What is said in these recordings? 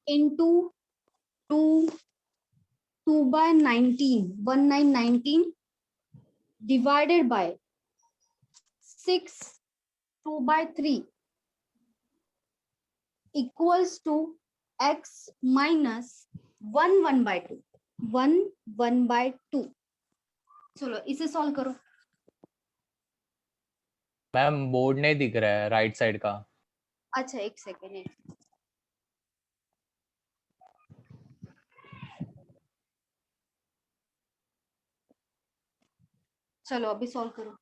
Into 2/19 1919 divided by 6 2/3 equals to x minus 1/2 1/2। चलो इसे solve करो। मैम बोर्ड नहीं दिख रहा है राइट साइड का। अच्छा एक सेकेंड। चलो अभी सॉल्व करो।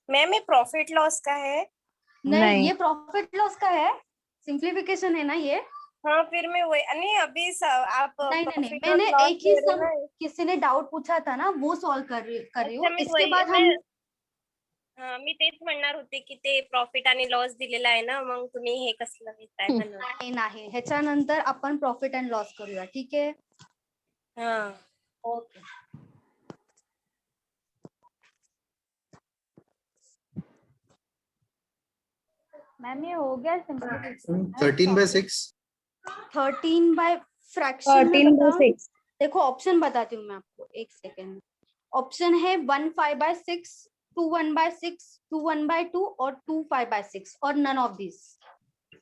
मैम ये प्रॉफिट लॉस का है? नहीं ये प्रॉफिट लॉस का है, सिंप्लीफिकेशन है ना ये। हाँ फिर मैं वही नहीं अभी आप नहीं प्रॉफिट और मैंने लॉस एक ही दे रहे सम ना। किसी ने डाउट पूछा था ना, वो सॉल्व कर रही हूँ। अच्छा, मी इसके बाद मैं हम मी तेच म्हणणार होते की ते प्रॉफिट आणि लॉस दिलेला आहे ना, मग तुम्ही हे कसलं घेताय म्हणून. नाही ह्याच्यानंतर आपण प्रॉफिट अँड लॉस करूया, ठीक आहे? हाँ ओके मैम ये हो गया सिंपलीफिकेशन। 13/6 13 फ्रैक्शन में 13/6 देखो ऑप्शन बताती हूँ मैं आपको, एक सेकेंड। ऑप्शन है 1 5/6, 2 1/6, 2 1/2 और 2 5/6 और नन ऑफ दिस।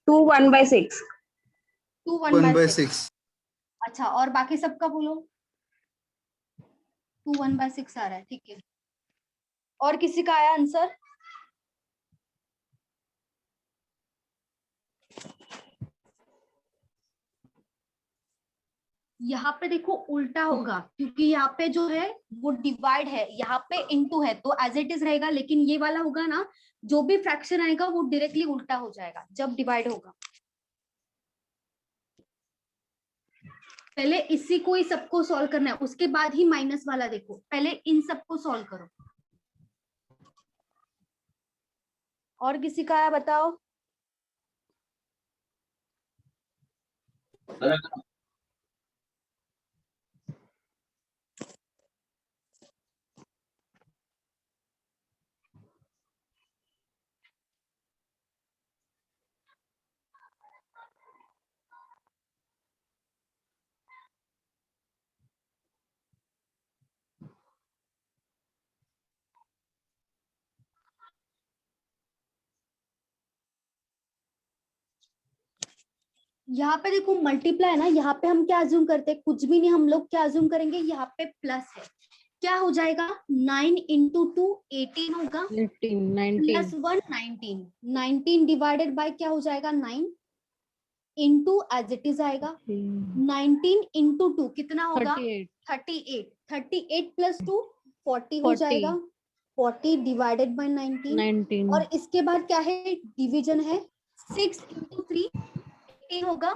2 1/6 2 1/6 1/6। अच्छा और बाकी सबका बोलो। 2 1/6 आ रहा है, ठीक है। और किसी का आया आंसर? यहाँ पे देखो उल्टा होगा, क्योंकि यहाँ पे जो है वो डिवाइड है, यहाँ पे इनटू है, तो एज इट इज रहेगा। लेकिन ये वाला होगा ना, जो भी फ्रैक्शन आएगा वो डायरेक्टली उल्टा हो जाएगा जब डिवाइड होगा। पहले इसी को ही सबको सॉल्व करना है, उसके बाद ही माइनस वाला देखो। पहले इन सबको सॉल्व करो। और किसी का आया बताओ। यहाँ पे देखो मल्टीप्लाई है ना, यहाँ पे हम क्या अज्यूम करते हैं? कुछ भी नहीं, हम लोग क्या अज्यूम करेंगे? यहाँ पे प्लस है, क्या हो जाएगा? 9 इंटू 2 18 होगा, 18 प्लस 1 19 19 डिवाइडेड बाय क्या हो जाएगा? 9 इंटू एज इट इज आएगा। 19 इंटू 2 कितना होगा? 38 38 प्लस 2 40 हो 40 जाएगा। 40 डिवाइडेड बाय 19 और इसके बाद क्या है? डिवीजन है। 6 इंटू 3 18 होगा।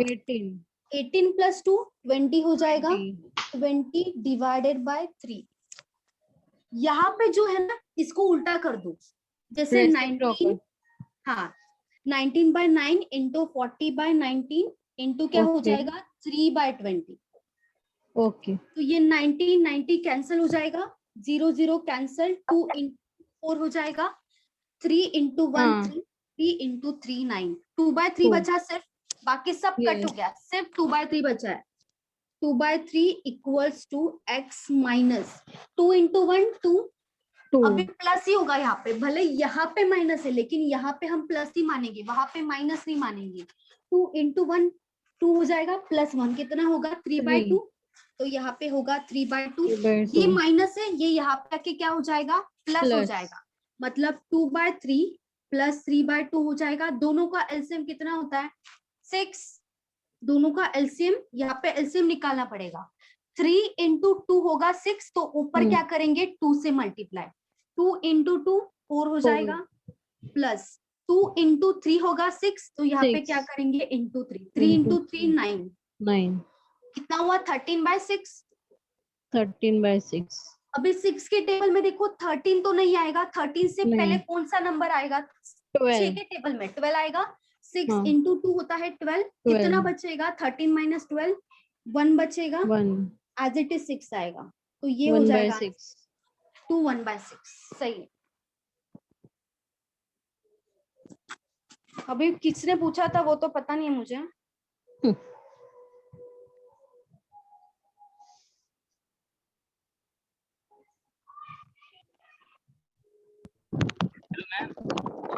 18 प्लस 2 20 हो जाएगा। 20 डिवाइडेड बाय 3। यहाँ पे जो है ना, इसको उल्टा कर दो। जैसे 19, हाँ 19/9 इंटू 40/19 इंटू क्या हो जाएगा? 3/20। ओके तो ये 90 90 कैंसिल हो जाएगा, 0 0 कैंसिल, 2 इंटू 4 हो जाएगा, 3 इंटू 1 3, 3 इंटू 3 9, 2/3 बचा सिर्फ, बाकी सब कट हो गया, सिर्फ 2/3 बचा है। 2/3 equals to x minus 2 into 1 2। अभी प्लस ही होगा यहाँ पे, भले यहाँ पे माइनस है लेकिन यहाँ पे हम प्लस ही मानेंगे, वहां पे माइनस नहीं मानेंगे। 2 इंटू 1 2 हो जाएगा, प्लस 1 कितना होगा? 3/2। तो यहाँ पे होगा 3/2। ये माइनस है, ये यहाँ पे आके क्या हो जाएगा? प्लस हो जाएगा। मतलब 2/3 प्लस 3/2 हो जाएगा। दोनों का एलसीएम कितना होता है? 6। दोनों का एलसीएम, यहाँ पे एलसीएम निकालना पड़ेगा। 3 इंटू 2 होगा 6, तो ऊपर क्या करेंगे? 2 से मल्टीप्लाई। 2 इंटू 2 4 हो जाएगा, प्लस 2 इंटू 3 होगा 6, तो यहाँ पे क्या करेंगे? इंटू 3। 3 इंटू 3 9 कितना हुआ? 13/6। 13/6 अभी 6 के टेबल में देखो 13 तो नहीं आएगा, 13 से पहले कौन सा नंबर आएगा? 6 के टेबल में 12 आएगा। 6 इंटू 2 होता है 12। कितना बचेगा? 13 माइनस 12 1 बचेगा, एज इट इज 6 आएगा। तो ये हो जाएगा 2 1/6। सही है। अभी किसने पूछा था वो तो पता नहीं है मुझे।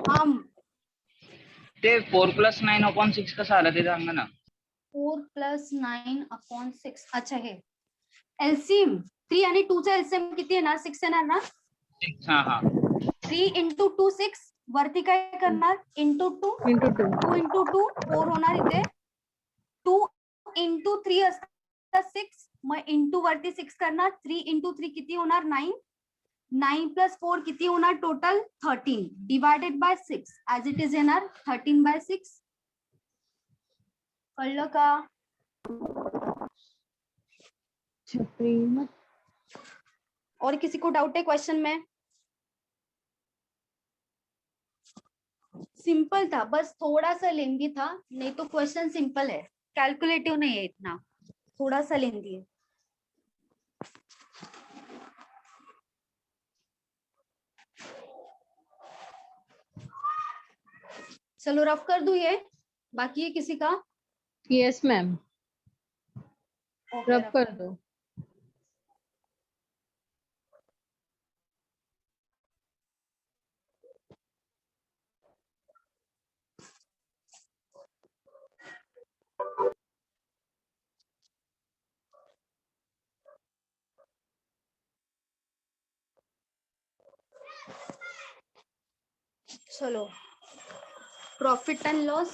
हाँ, ते 4+9/6 कसं आलं ते सांगा ना. 4+9/6 अच्छा हे एलसीएम 3 आणि 2 चा एलसीएम किती येणार 6 येणार ना. 6 हा 3 into 2 6 वरती काय करणार into 2 into 2. 2 into 2 4 होणार इथे 2 into 3 असतात 6 मग into वरती 6 करणार 3 into 3 किती होणार 9 9 plus 4 किती होणार total 13 divided by 6 as it is येणार 13/6 कळलं का. छपरी मत. और किसी को डाउट है क्वेश्चन में. सिंपल था बस थोड़ा सा लेंदी था नहीं तो क्वेश्चन सिंपल है कैलकुलेटिव नहीं है इतना थोड़ा सा लेंदी है. चलो रफ कर दूं ये बाकी है किसी का. Yes ma'am. Okay, rub rough कर दो. चलो प्रॉफिट एंड लॉस.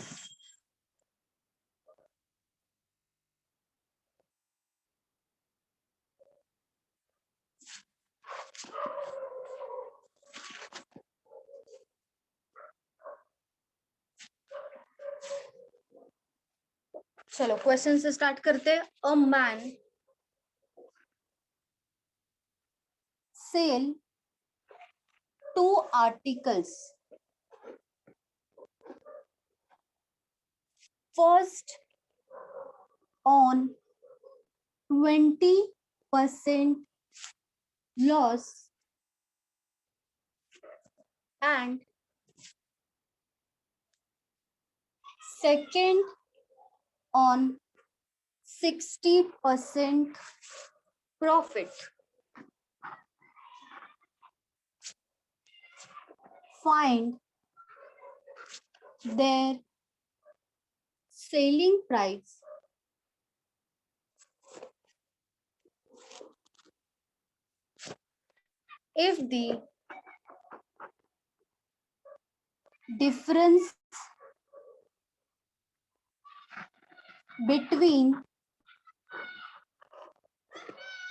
चलो क्वेश्चन से स्टार्ट करते हैं. A man sell 2 articles. First on 20% loss and second on 60% profit. Find their selling price if the difference between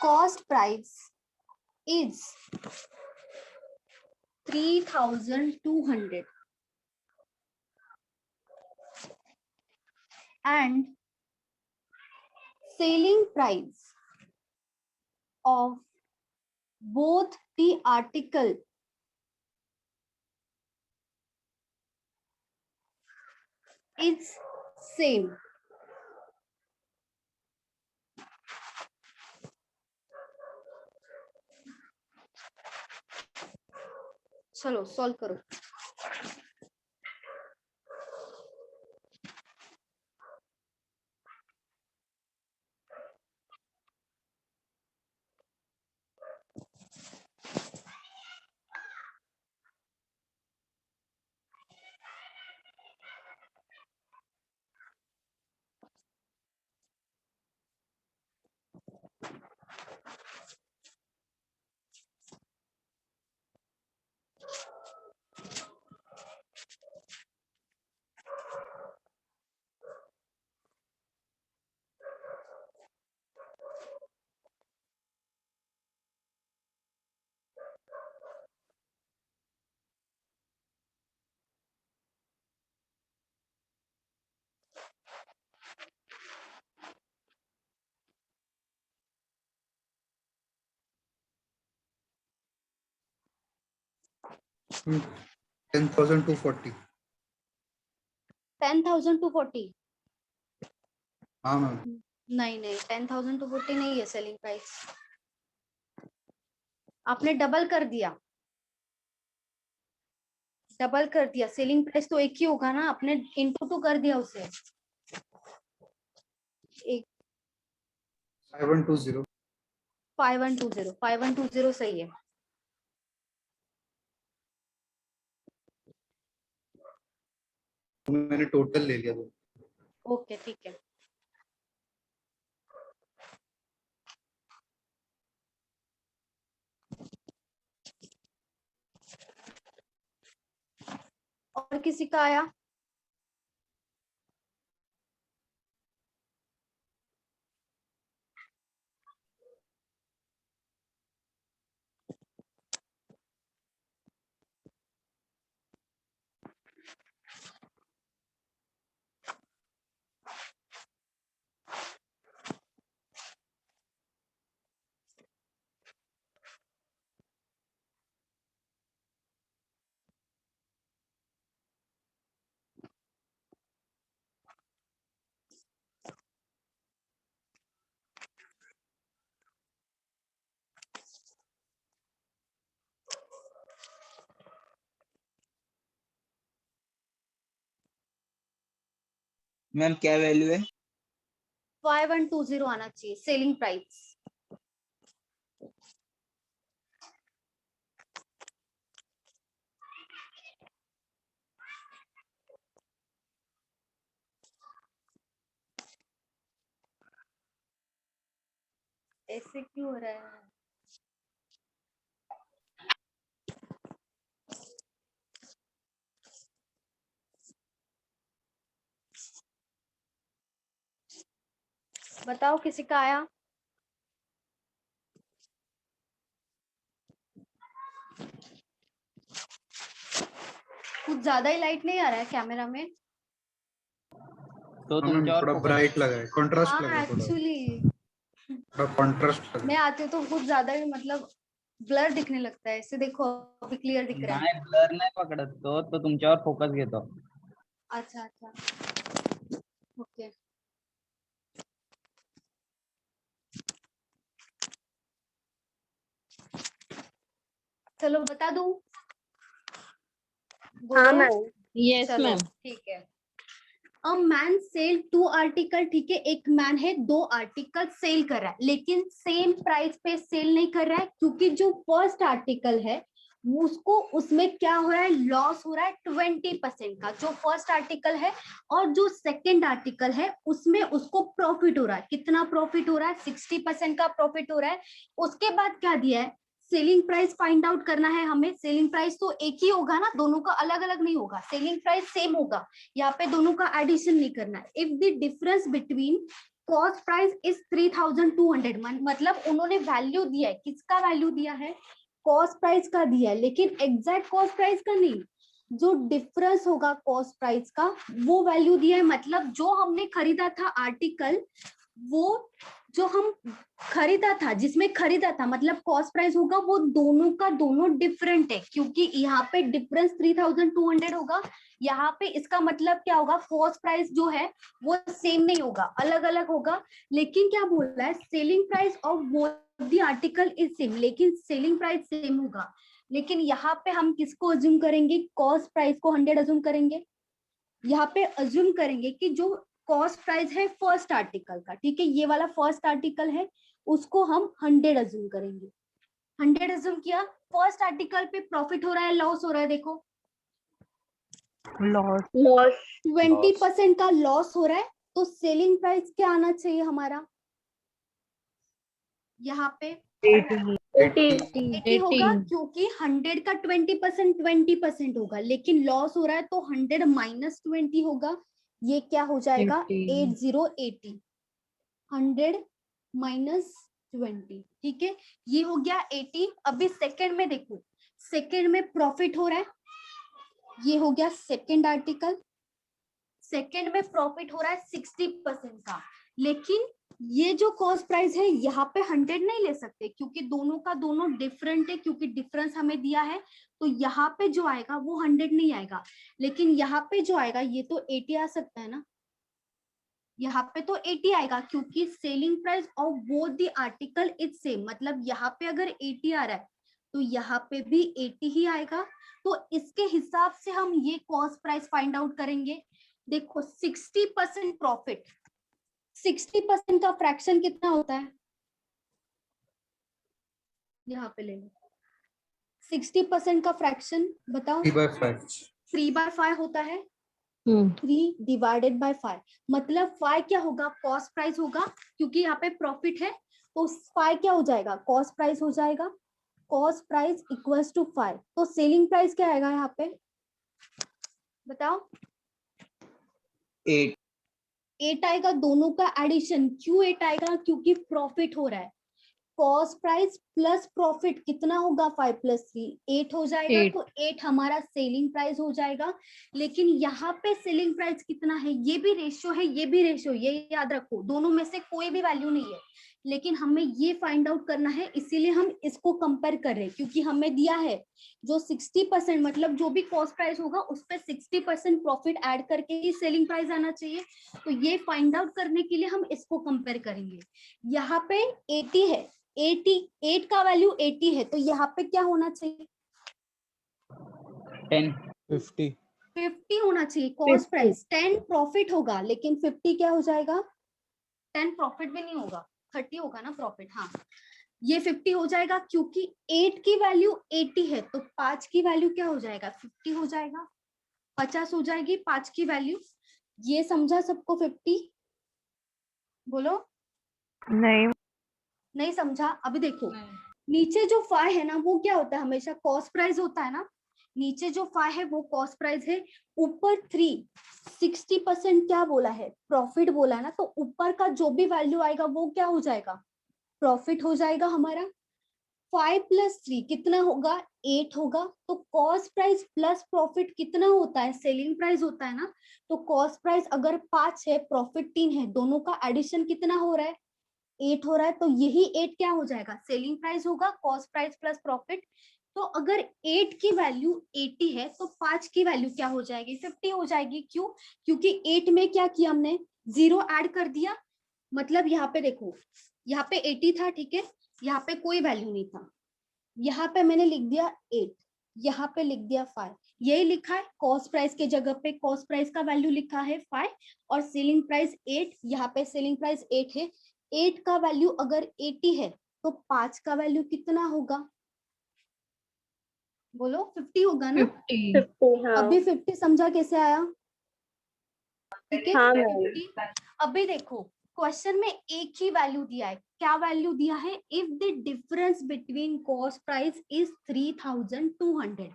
cost price is 3,200 and selling price of both the article is same. चलो solve करो. Hmm. 10,240. 10,240 हाँ ma'am. नहीं नहीं 10,240 नहीं है selling price. आपने double कर दिया. डबल कर दिया, सेलिंग प्राइस तो एक ही होगा ना, आपने इंटू 2 कर दिया उसे। 5120 5120 सही है। मैंने टोटल ले लिया। ओके ठीक है। और किसी का आया? मैम क्या वैल्यू है? 5120 आना चाहिए सेलिंग प्राइस। ऐसे क्यों हो रहा है? बताओ किसी का आया? कुछ ज्यादा ही लाइट नहीं आ रहा है कैमरा में। तो हाँ मैम, तुमच्यावर थोड़ा focus ब्राइट लगा है, कॉन्ट्रास्ट लगा हाँ है थोड़ा एक्चुअली कॉन्ट्रास्ट लगा मैं आती हूँ तो कुछ ज्यादा ही मतलब ब्लर दिखने लगता है। इसे देखो अभी क्लियर दिख रहा है। नाही ब्लर नाही पकडत तो तुमच्यावर फोकस घेतो. अच्छा अच्छा ओके। चलो बता दूं? हाँ बोलो। मैम। Yes, चलो ma'am. ठीक है। अ मैन सेल 2 आर्टिकल, ठीक है, एक मैन है 2 आर्टिकल सेल कर रहा है लेकिन सेम प्राइस पे सेल नहीं कर रहा है क्योंकि जो फर्स्ट आर्टिकल है उसको उसमें क्या हो रहा है, लॉस हो रहा है 20% का जो फर्स्ट आर्टिकल है, और जो सेकंड आर्टिकल है उसमें उसको प्रॉफिट हो रहा है। कितना प्रॉफिट हो रहा है? 60% का प्रॉफिट हो रहा है। उसके बाद क्या दिया है? सेलिंग प्राइस फाइंड आउट करना है हमें। सेलिंग प्राइस तो एक ही होगा ना, दोनों का अलग अलग नहीं होगा, सेलिंग प्राइस सेम होगा। यहाँ पे दोनों का एडिशन नहीं करना है। If the difference between cost price is 3200, मतलब उन्होंने वैल्यू दिया है, किसका वैल्यू दिया है? कॉस्ट प्राइस का दिया है, लेकिन एग्जैक्ट कॉस्ट प्राइस का नहीं, जो डिफरेंस होगा कॉस्ट प्राइस का वो वैल्यू दिया है। मतलब जो हमने खरीदा था आर्टिकल, वो जो हम खरीदा था, जिसमें खरीदा था मतलब कॉस्ट प्राइस होगा, वो दोनों का दोनों डिफरेंट है क्योंकि यहाँ पे डिफरेंस 3200 होगा, यहाँ पे इसका मतलब क्या होगा, कॉस्ट प्राइस जो है वो सेम नहीं होगा, अलग अलग होगा। लेकिन क्या बोल रहा है, selling price of both the article is same, लेकिन सेलिंग प्राइस सेम होगा। लेकिन यहाँ पे हम किसको अज्यूम करेंगे? कॉस्ट प्राइस को 100 अज्यूम करेंगे। यहाँ पे अज्यूम करेंगे कि जो कॉस्ट प्राइस है फर्स्ट आर्टिकल का, ठीक है, ये वाला फर्स्ट आर्टिकल है, उसको हम 100 अज्यूम करेंगे। 100 अज्यूम किया, फर्स्ट आर्टिकल पे प्रॉफिट हो रहा है, लॉस हो रहा है? देखो लॉस 20% का लॉस हो रहा है, तो सेलिंग प्राइस क्या आना चाहिए हमारा? यहाँ पे 80 होगा 80. क्योंकि 100 का 20% होगा, लेकिन लॉस हो रहा है तो 100 माइनस 20 होगा। ये क्या हो जाएगा? 80 100 माइनस 20, ठीक है, ये हो गया 80। अभी सेकंड में देखो, सेकंड में प्रॉफिट हो रहा है, ये हो गया सेकंड आर्टिकल, सेकंड में प्रॉफिट हो रहा है 60% का। लेकिन ये जो कॉस्ट प्राइस है यहाँ पे 100 नहीं ले सकते क्योंकि दोनों का दोनों डिफरेंट है, क्योंकि डिफरेंस हमें दिया है, तो यहाँ पे जो आएगा वो 100 नहीं आएगा। लेकिन यहाँ पे जो आएगा ये तो 80 आ सकता है ना, यहाँ पे तो 80 आएगा क्योंकि selling price of both the article is same. मतलब यहाँ पे अगर 80 आ रहा है तो यहाँ पे भी 80 ही आएगा। तो इसके हिसाब से हम ये कॉस्ट प्राइस फाइंड आउट करेंगे। देखो 60% प्रॉफिट, 60% का फ्रैक्शन कितना होता है, यहाँ पे ले लो 60% का फ्रैक्शन बताओ। 3/5 3/5 होता है, हम्म 3 डिवाइडेड बाय 5, मतलब 5 क्या होगा, कॉस्ट प्राइस होगा, क्योंकि यहाँ पे प्रॉफिट है तो 5 क्या हो जाएगा, कॉस्ट प्राइस हो जाएगा। कॉस्ट प्राइस इक्वल्स टू 5, तो सेलिंग प्राइस क्या आएगा यहाँ पे बताओ। 8 8 आएगा, दोनों का एडिशन। क्यों 8 आएगा, क्योंकि प्रॉफिट हो रहा है। कॉस्ट प्राइस प्लस प्रॉफिट कितना होगा, 5 + 3 8 हो जाएगा। 8 तो 8 हमारा सेलिंग प्राइस हो जाएगा। लेकिन यहाँ पे सेलिंग प्राइस कितना है, ये भी रेशियो है, ये भी रेशियो, ये याद रखो, दोनों में से कोई भी वैल्यू नहीं है, लेकिन हमें ये फाइंड आउट करना है, इसीलिए हम इसको कंपेयर कर रहे हैं, क्योंकि हमें दिया है जो 60%, मतलब जो भी कॉस्ट प्राइस होगा उस पर 60% प्रॉफिट ऐड करके ही सेलिंग प्राइस आना चाहिए। तो ये फाइंड आउट करने के लिए हम इसको कंपेयर करेंगे। यहाँ पे 80 है, 88 का वैल्यू 80 है, तो यहाँ पे क्या होना चाहिए, 10 50 50 होना चाहिए कॉस्ट प्राइस। 10 प्रॉफिट होगा, लेकिन 50 क्या हो जाएगा, 10 प्रॉफिट भी नहीं होगा, 30 होगा ना प्रॉफिट। हाँ, ये 50 हो जाएगा, क्योंकि 8 की वैल्यू 80 है, तो 5 की वैल्यू क्या हो जाएगा, 50 हो जाएगा, 50 हो जाएगी 5 की वैल्यू। ये समझा सबको 50, बोलो नहीं समझा। अभी देखो नीचे जो 5 है ना, वो क्या होता है, हमेशा कॉस्ट प्राइस होता है ना, नीचे जो 5 है वो कॉस्ट प्राइस है। ऊपर 3 60% क्या बोला है, प्रॉफिट बोला है ना, तो ऊपर का जो भी वैल्यू आएगा वो क्या हो जाएगा, प्रॉफिट हो जाएगा हमारा। 5 + 3 कितना होगा, 8 होगा। तो कॉस्ट प्राइस प्लस प्रॉफिट कितना होता है, सेलिंग प्राइस होता है ना। तो कॉस्ट प्राइस अगर 5 है, प्रॉफिट 3 है, दोनों का एडिशन कितना हो रहा है, 8 हो रहा है। तो यही 8 क्या हो जाएगा, सेलिंग प्राइस होगा, कॉस्ट प्राइस प्लस प्रॉफिट। तो अगर 8 की वैल्यू 80 है, तो 5 की वैल्यू क्या हो जाएगी, 50 हो जाएगी। क्यों, क्योंकि 8 में क्या किया हमने, 0 ऐड कर दिया। मतलब यहाँ पे देखो, यहाँ पे 80 था, ठीक है, यहाँ पे कोई वैल्यू नहीं था, यहाँ पे मैंने लिख दिया 8, यहाँ पे लिख दिया 5, यही लिखा है। कॉस्ट प्राइस के जगह पे कॉस्ट प्राइस का वैल्यू लिखा है 5 और सेलिंग प्राइस 8, यहाँ पे सेलिंग प्राइस 8 है। 8 का वैल्यू अगर 80 है, तो 5 का वैल्यू कितना होगा, बोलो 50 होगा ना। 50 अभी 50 समझा कैसे आया, ठीक है। हाँ 50। अभी देखो क्वेश्चन में एक ही वैल्यू दिया है, क्या वैल्यू दिया है, if the difference between cost price is 3200।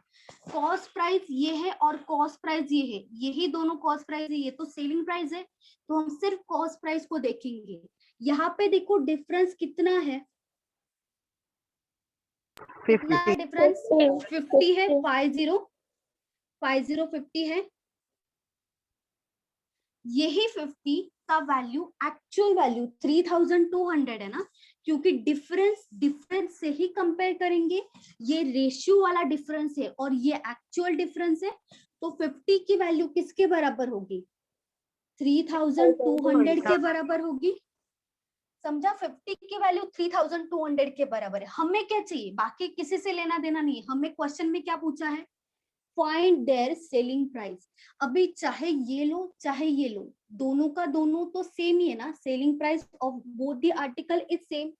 Cost price ये है और कॉस्ट प्राइस ये है, यही दोनों कॉस्ट प्राइस है, ये तो सेलिंग प्राइस है, तो हम सिर्फ कॉस्ट प्राइस को देखेंगे। यहाँ पे देखो डिफरेंस कितना है, कितना है डिफरेंस, 50 है, 50 है। यही 50 का वैल्यू एक्चुअल वैल्यू 3200 है ना, क्योंकि डिफरेंस से ही कंपेयर करेंगे। ये रेशियो वाला डिफरेंस है और ये एक्चुअल डिफरेंस है। तो 50 की वैल्यू किसके बराबर होगी, 3200 के बराबर होगी। समझा, 50 की वैल्यू 3200 के बराबर है। हमें क्या चाहिए, बाकी किसी से लेना देना नहीं है, हमें क्वेश्चन में क्या पूछा है, फाइंड देयर सेलिंग प्राइस। अभी चाहे ये लो चाहे ये लो, दोनों का दोनों तो सेम ही है ना, selling price of both the article is same.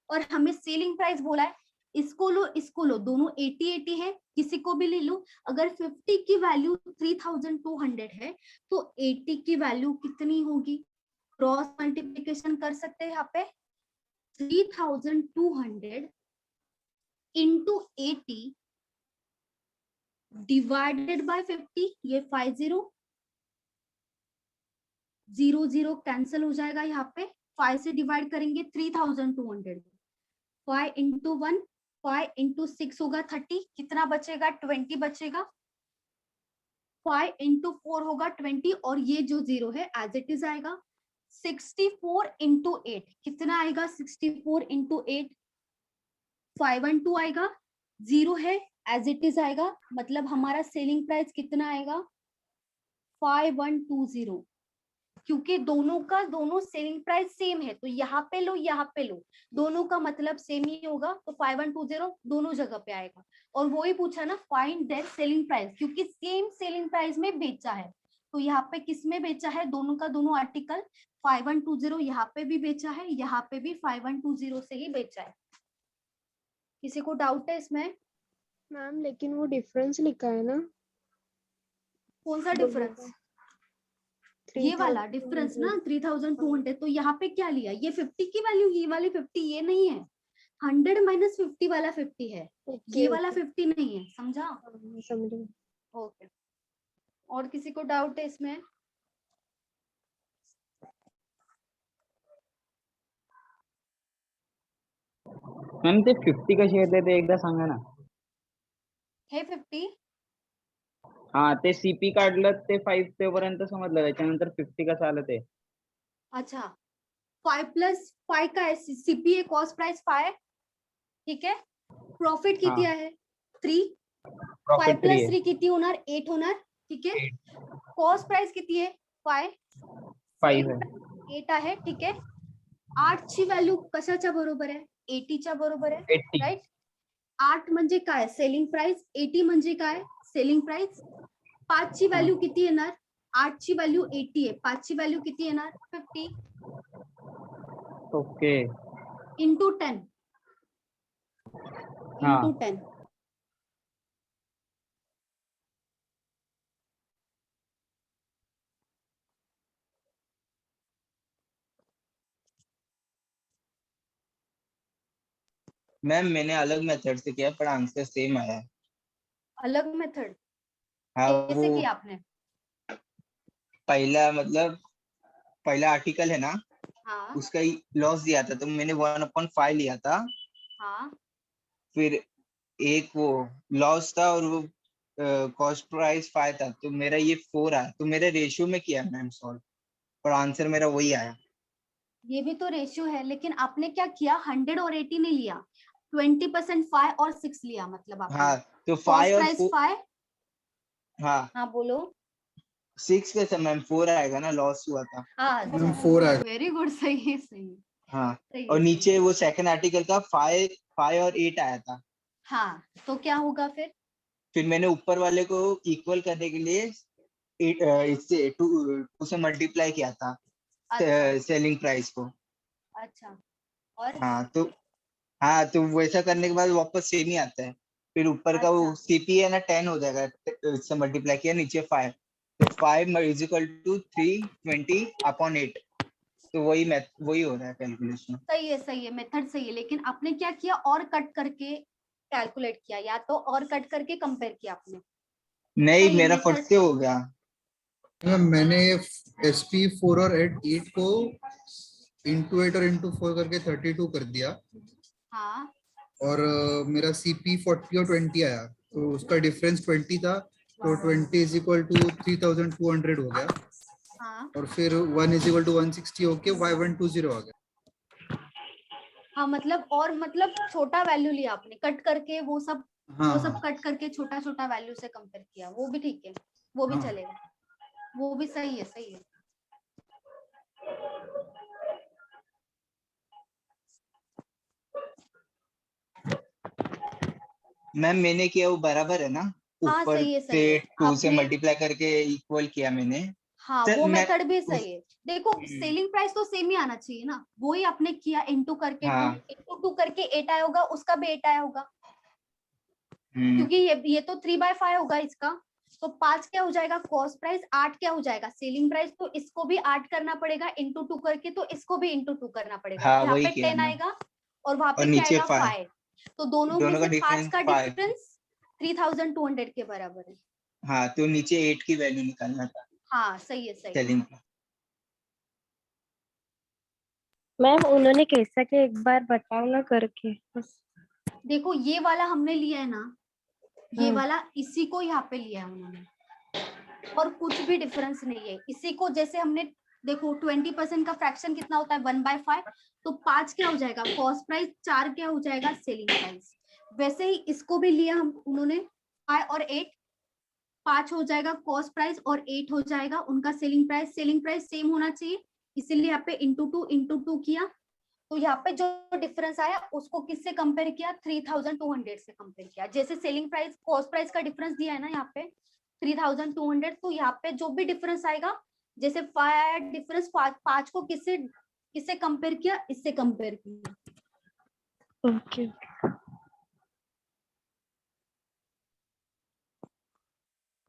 और हमें सेलिंग प्राइस बोला है, इसको लो, दोनों 80 है, किसी को भी ले लो। अगर 50 की वैल्यू 3200 है, तो 80 की वैल्यू कितनी होगी, क्रॉस मल्टीप्लीकेशन कर सकते हैं यहाँ पे, 3200 इंटू 80 डिवाइडेड बाय 50, ये 50, 0 कैंसिल हो जाएगा, यहाँ पे 5 से डिवाइड करेंगे 3200, 5 इंटू 1, 5 इंटू 6 होगा 30, कितना बचेगा, 20 बचेगा। 5 इंटू 4 होगा 20, और ये जो 0 है एज इट इज आएगा। 64 इंटू 8 कितना आएगा, 64 इंटू 8 512 आएगा, 0 है एज इट इज आएगा। मतलब हमारा सेलिंग प्राइस कितना आएगा, 5120। क्योंकि दोनों सेलिंग प्राइस सेम है, तो यहाँ पे लो यहाँ पे लो, दोनों का मतलब सेम ही होगा, तो 5120 दोनों जगह पे आएगा। और वो ही पूछा ना, फाइंड देयर सेलिंग प्राइस, क्योंकि सेम सेलिंग प्राइस में बेचा है, तो यहाँ पे किस में बेचा है, दोनों का दोनों आर्टिकल 5120 यहाँ पे भी बेचा है, यहाँ पे भी 5120 से ही बेचा है। किसी को डाउट है इसमें? मैम लेकिन वो डिफरेंस लिखा है ना, कौन सा दोनों डिफरेंस? का ये वाला डिफरेंस ना 3200, तो यहाँ पे क्या लिया, ये 50 की वैल्यू, ये वाली 50 ये नहीं है, 100 माइनस 50 वाला 50 है, ये वाला 50 नहीं है, समझा? समझ गई। ओके, और किसी को डाउट है इसमें? मॅम ते 50 कशी येते ते एकदा सांगा ना. है 50? हा ते सीपी काढलं ते 5 ते पर्यंत समजलं, त्याच्यानंतर 50 कसं आलं ते. अच्छा, 5 प्लस 5 का है, सीपी है, कॉस्ट प्राइस 5, ठीक है, प्रॉफिट किती आहे 3, 5 प्रॉफिट 3 प्लस आहे. 3 किती होणार 8 होणार, ठीक आहे, कॉस्ट प्राइस किती आहे 5, 5 आहे. 8 आहे, ठीक आहे, 8 ची व्हॅल्यू कशाच्या बरोबर आहे, 80 च्या बरोबर आहे, 80. राइट? 8 म्हणजे काय, सेलिंग प्राइस, 80 म्हणजे काय, सेलिंग प्राइस, 5 ची व्हॅल्यू किती येणार, 8 ची व्हॅल्यू 80 आहे, 5 ची व्हॅल्यू किती येणार 50 ओके. इंटू 10 हा. इंटू 10। मैम मैंने अलग मेथड से किया पर आंसर सेम आया है। अलग मेथड हाँ कैसे वो किया आपने? पहला आर्टिकल है ना, हाँ उसका लॉस दिया था तो मैंने 1/5 लिया था। हाँ फिर एक वो लॉस था और वो कॉस्ट प्राइस 5 था, तो मेरा ये 4 आया। तो मेरे रेशियो में किया मैम सॉल्व, और आंसर मेरा वही आया। ये भी तो रेशियो है, लेकिन आपने क्या किया, 100 और 80 नहीं लिया, 20% 5 और 6 लिया, मतलब आपने हाँ तो कॉस्ट 5 और प्राइस 4, 5। हाँ हाँ बोलो। 6 कैसे मैम, 4 आएगा ना, लॉस हुआ था। हाँ 4 आएगा। वेरी गुड, सही है सही है हाँ सही और है, नीचे वो सेकंड आर्टिकल का 5 और 8 आया था। हाँ तो क्या होगा फिर मैंने ऊपर वाले को इक्वल करने के लिए इससे 2 से मल्टीप्लाई किया था अच्छा सेलिंग प्राइस को। अच्छा, और हाँ तो वैसा करने के बाद वापस सेम ही आता है। फिर ऊपर का वो अच्छा सीपी है ना 10 हो जाएगा, इससे मल्टीप्लाई किया, नीचे 5, तो 5 इज इक्वल टू 320/8। तो वही हो रहा है कैलकुलेशन। सही है मेथड सही है, लेकिन आपने क्या किया, और कट करके कैलकुलेट किया, या तो और कट करके कंपेयर किया आपने? नहीं सही है, मेरा फट method- से हो गया। मैंने SP 4 और 8 को इंटू 8 और इंटू 4 करके 32 कर दिया, हाँ और मेरा CP 40 और 20 आया, तो उसका डिफरेंस 20 था, तो 20 इज इक्वल टू 3200 हो गया, हाँ और फिर 1 इज इक्वल टू 160 होके 5120 आ गया। हाँ, मतलब छोटा वैल्यू लिया आपने, कट करके वो सब हाँ कट करके छोटा छोटा वैल्यू से कंपेयर किया, वो भी ठीक है, वो भी हाँ। चलेगा, वो भी सही है सही है। मैम मैंने किया वो बराबर है ना, हाँ ऊपर सही है से सही है, 2 से आपने मल्टीप्लाई करके इक्वल किया मैंने। हाँ सर, वो मैं मेथड भी सही है। देखो हम्म। सेलिंग प्राइस तो सेम ही आना चाहिए ना, वो ही आपने किया, इंटू करके हाँ। 2 करके 8 आया होगा, उसका भी 8 आया होगा, क्योंकि ये तो 3/5 होगा इसका, तो 5 क्या हो जाएगा कॉस्ट प्राइस, 8 क्या हो जाएगा सेलिंग प्राइस, तो इसको भी 8 करना पड़ेगा इंटू 2 करके, तो इसको भी इंटू 2 करना पड़ेगा, हाँ, यहाँ वही पे किया 10 मैंने। आएगा और वहां पे और क्या नीचे आएगा 5, तो दोनों में दोनों का से 5 का 5। डिफरेंस 3200 के बराबर है। हाँ तो नीचे 8 की वैल्यू निकालना था हाँ सही है सही है। सेलिंग। मैम उन्होंने कैसा कि एक बार बताओ ना करके बस। देखो ये वाला हमने लिया है ना, ये हाँ। वाला इसी को यहाँ पे लिया है उन्होंने, और कुछ भी डिफरेंस नहीं है, इसी को जैसे हमने देखो 20% का फ्रैक्शन कितना होता है 1/5, तो 5 क्या हो जाएगा कॉस्ट प्राइस, 4 क्या हो जाएगा सेलिंग प्राइस, वैसे ही इसको भी लिया हम उन्होंने 5 और 8, 5 हो जाएगा कॉस्ट प्राइस और 8 हो जाएगा उनका सेलिंग प्राइस सेम होना चाहिए, इसीलिए यहाँ पे इंटू टू किया। तो यहाँ पे जो डिफरेंस आया उसको किससे कंपेयर किया, 3200 से कंपेयर किया। जैसे सेलिंग प्राइस कॉस्ट प्राइस का डिफरेंस दिया है ना यहाँ पे 3200, तो यहाँ पे जो भी डिफरेंस आएगा, जैसे डिफरेंस 5 को किससे किससे कंपेयर किया, इससे कंपेयर किया। ओके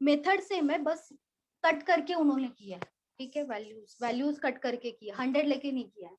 मेथड सेम है, बस कट करके उन्होंने किया है, ठीक है। वैल्यूज कट करके किया, 100 लेके नहीं किया है।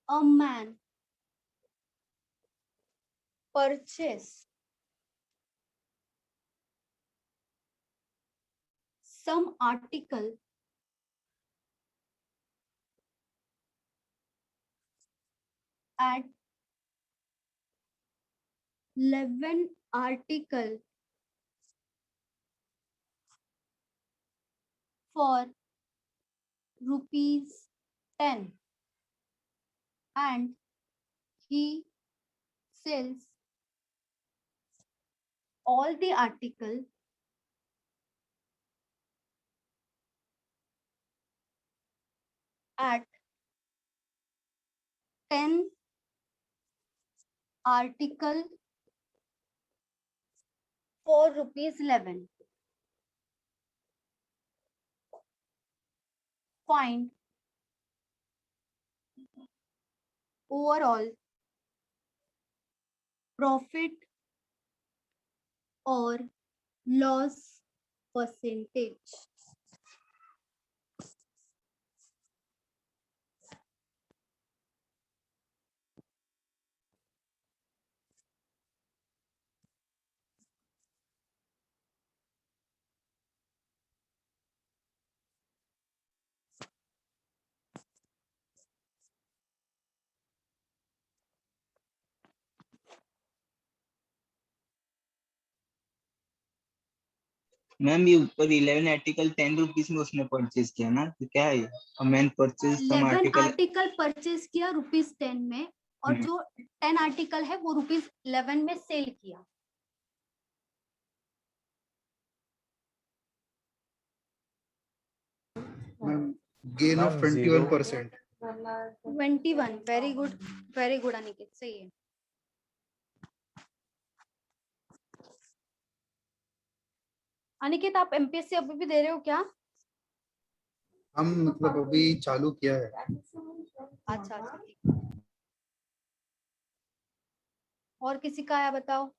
A man purchase some article at 11 article for rupees 10 and he sells all the article at 10 article for rupees 11. Find overall profit or loss percentage. Ma'am ये ऊपर 11 आर्टिकल 10 रुपीज में उसने परचेज किया ना, तो क्या है ये man purchase some 11 article. Article purchase किया रुपीज 10 में, और जो 10 आर्टिकल है वो रुपीज 11 में सेल किया। Gain of Ma'am, 21%। 21, very good Aniket, सही है। अनिकेत आप एमपीएससी अभी भी दे रहे हो क्या? हम मतलब अभी चालू किया है। अच्छा अच्छा ठीक है। और किसी का आया बताओ।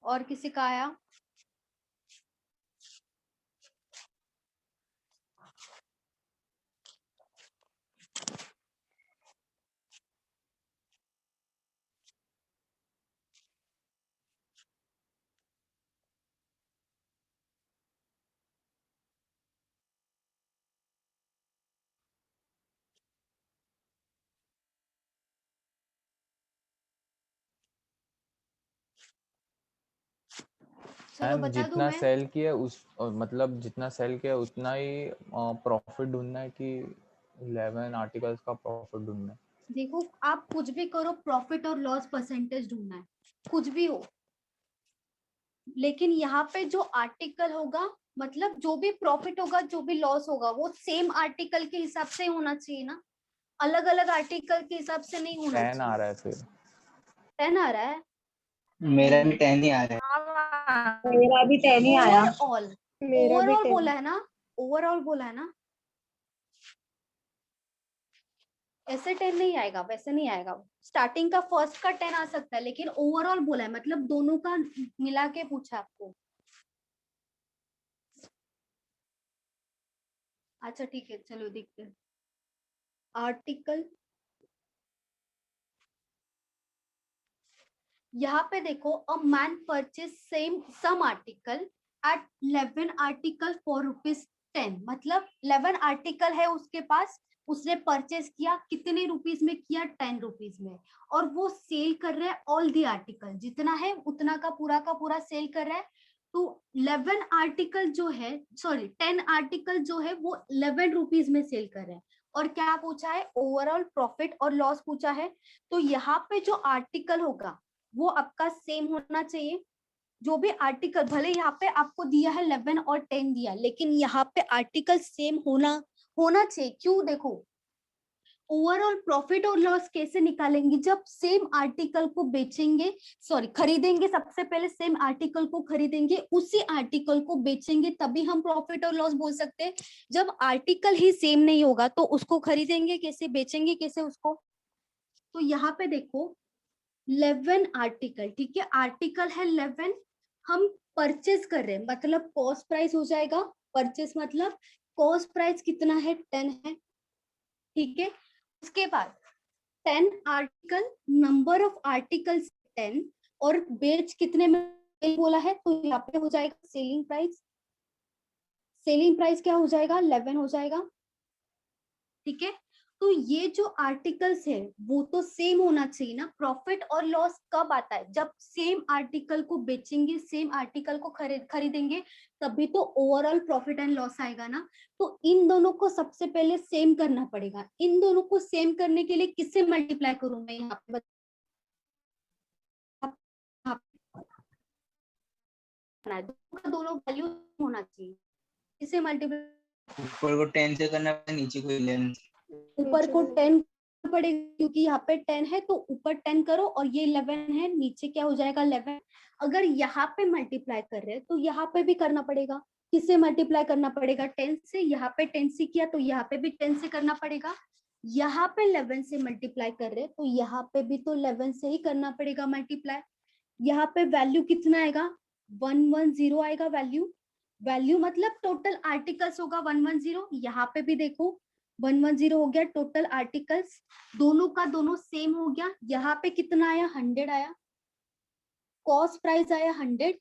और किसी का आया? चलो मैम बता दूं जितना मैं। सेल किया मतलब जितना सेल किया उतना ही प्रॉफिट ढूंढना है कि 11 आर्टिकल्स का प्रॉफिट ढूंढना है? देखो आप कुछ भी करो, प्रॉफिट और लॉस परसेंटेज ढूंढना है, कुछ भी हो। लेकिन यहाँ पे जो आर्टिकल होगा, मतलब जो भी प्रॉफिट होगा, जो भी लॉस होगा, वो सेम आर्टिकल के हिसाब से होना चाहिए ना, अलग अलग आर्टिकल के हिसाब से नहीं होना 10 आ चाहिए। रहा है फिर। 10 आ रहा है? मेरा भी नहीं, 10 ही आ रहा है। मेरा भी 10 ही आया। ओवरऑल, मेरा भी ओवरऑल 10। बोला है ना, ओवरऑल बोला है ना, ऐसे 10 नहीं आएगा, वैसे नहीं आएगा। स्टार्टिंग का फर्स्ट का 10 आ सकता है, लेकिन ओवरऑल बोला है, मतलब दोनों का मिला के पूछा आपको। अच्छा ठीक है, चलो देखते हैं। आर्टिकल, यहाँ पे देखो, a man purchase same some article at 11 article for ₹10, मतलब 11 आर्टिकल है उसके पास, उसने परचेज किया, कितने रुपीज में किया? 10 रुपीज में। और वो सेल कर रहा है ऑल दी आर्टिकल, जितना है उतना का पूरा सेल कर रहा है। तो 11 आर्टिकल जो है, सॉरी 10 आर्टिकल जो है वो 11 रुपीज में सेल कर रहा है। और क्या पूछा है? ओवरऑल प्रॉफिट और लॉस पूछा है। तो यहाँ पे जो आर्टिकल होगा वो आपका सेम होना चाहिए। जो भी आर्टिकल, भले यहाँ पे आपको दिया है 11 और 10 दिया, लेकिन यहाँ पे आर्टिकल सेम होना चाहिए। क्यों? देखो, ओवरऑल प्रॉफिट और लॉस कैसे निकालेंगे? जब सेम आर्टिकल को बेचेंगे, सॉरी खरीदेंगे, सबसे पहले सेम आर्टिकल को खरीदेंगे, उसी आर्टिकल को बेचेंगे, तभी हम प्रॉफिट और लॉस बोल सकते हैं। जब आर्टिकल ही सेम नहीं होगा तो उसको खरीदेंगे कैसे, बेचेंगे कैसे उसको? तो यहाँ पे देखो 11 आर्टिकल, ठीक है, आर्टिकल है 11, हम परचेज कर रहे हैं, मतलब कॉस्ट प्राइस हो जाएगा। परचेज मतलब कॉस्ट प्राइस कितना है? 10 है, ठीक है। उसके बाद 10 आर्टिकल, नंबर ऑफ आर्टिकल्स 10, और बेच कितने में बोला है, तो यहाँ पे हो जाएगा सेलिंग प्राइस। सेलिंग प्राइस क्या हो जाएगा? 11 हो जाएगा, ठीक है। तो ये जो आर्टिकल्स है वो तो सेम होना चाहिए ना। प्रॉफिट और लॉस कब आता है? जब सेम आर्टिकल को बेचेंगे, सेम आर्टिकल को खरीदेंगे, तभी तो ओवरऑल प्रॉफिट एंड लॉस आएगा ना। तो इन दोनों को सबसे पहले सेम करना पड़ेगा। इन दोनों को सेम करने के लिए किससे मल्टीप्लाई करूं मैं? यहाँ पे दोनों वैल्यू होना चाहिए, किससे मल्टीप्लाई? ऊपर को 10 से करना है, नीचे को 11। ऊपर को 10 पड़ेगा, क्योंकि यहाँ पे 10 है तो ऊपर 10 करो, और ये 11 है, नीचे क्या हो जाएगा? 11। अगर यहाँ पे मल्टीप्लाई कर रहे हैं तो यहाँ पे भी करना पड़ेगा। किससे मल्टीप्लाई करना पड़ेगा? 10 से। यहाँ पे 10 से किया तो यहाँ पे भी 10 से करना पड़ेगा। यहाँ पे 11 से मल्टीप्लाई कर रहे हैं तो यहाँ पे भी तो 11 से ही करना पड़ेगा मल्टीप्लाई। यहाँ पे वैल्यू कितना आएगा? 110 आएगा वैल्यू। वैल्यू मतलब टोटल आर्टिकल्स होगा 110। यहाँ पे भी देखो 110 हो गया टोटल आर्टिकल्स, दोनों का दोनों सेम हो गया। यहाँ पे कितना आया? 100 आया। कॉस्ट प्राइस आया 100,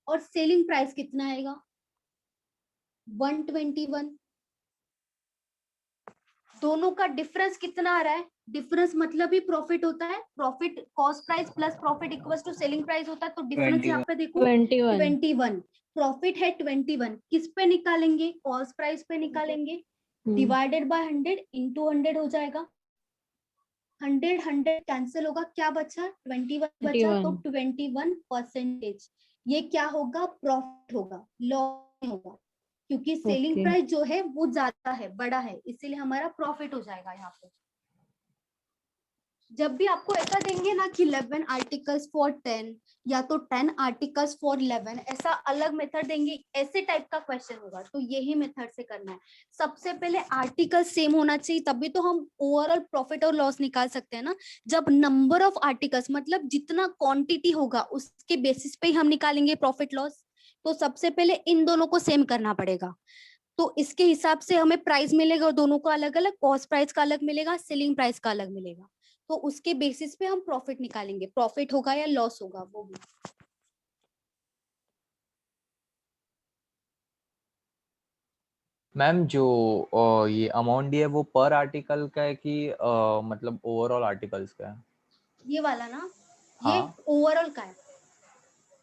और सेलिंग प्राइस कितना आएगा? 121। दोनों का डिफरेंस कितना आ रहा है? डिफरेंस मतलब ही प्रॉफिट होता है। Profit, cost price plus profit equals to selling price होता है। तो डिफरेंस यहाँ पे देखो 21। 21। प्रॉफिट है 21, किस पे निकालेंगे? कॉस्ट प्राइस पे निकालेंगे। डिवाइडेड बाय 100 इंटू 100 हो जाएगा। 100 कैंसिल होगा, क्या बचा? 21 बचा। तो 21%। ये क्या होगा? प्रॉफिट होगा, लॉस होगा, क्योंकि सेलिंग Okay. प्राइस जो है वो ज्यादा है, बड़ा है, इसीलिए हमारा प्रॉफिट हो जाएगा यहाँ पे। जब भी आपको ऐसा देंगे ना कि 11 आर्टिकल्स फॉर 10 या तो 10 आर्टिकल्स फॉर 11, ऐसा अलग मेथड देंगे, ऐसे टाइप का क्वेश्चन होगा, तो यही मेथड से करना है। सबसे पहले आर्टिकल सेम होना चाहिए, तभी तो हम ओवरऑल प्रॉफिट और लॉस निकाल सकते हैं ना। जब नंबर ऑफ आर्टिकल्स, मतलब जितना क्वांटिटी होगा उसके बेसिस पे ही हम निकालेंगे प्रॉफिट लॉस। तो सबसे पहले इन दोनों को सेम करना पड़ेगा, तो इसके हिसाब से हमें प्राइस मिलेगा, और दोनों को अलग अलग, कॉस्ट प्राइस का अलग मिलेगा, सेलिंग प्राइस का अलग मिलेगा। तो उसके बेसिस पे हम प्रॉफिट निकालेंगे, प्रॉफिट होगा या लॉस होगा वो भी। मैम जो ये अमाउंट दिया है वो पर आर्टिकल का है कि मतलब ओवरऑल आर्टिकल्स का है? ये वाला ना, ये हाँ। ओवरऑल का है।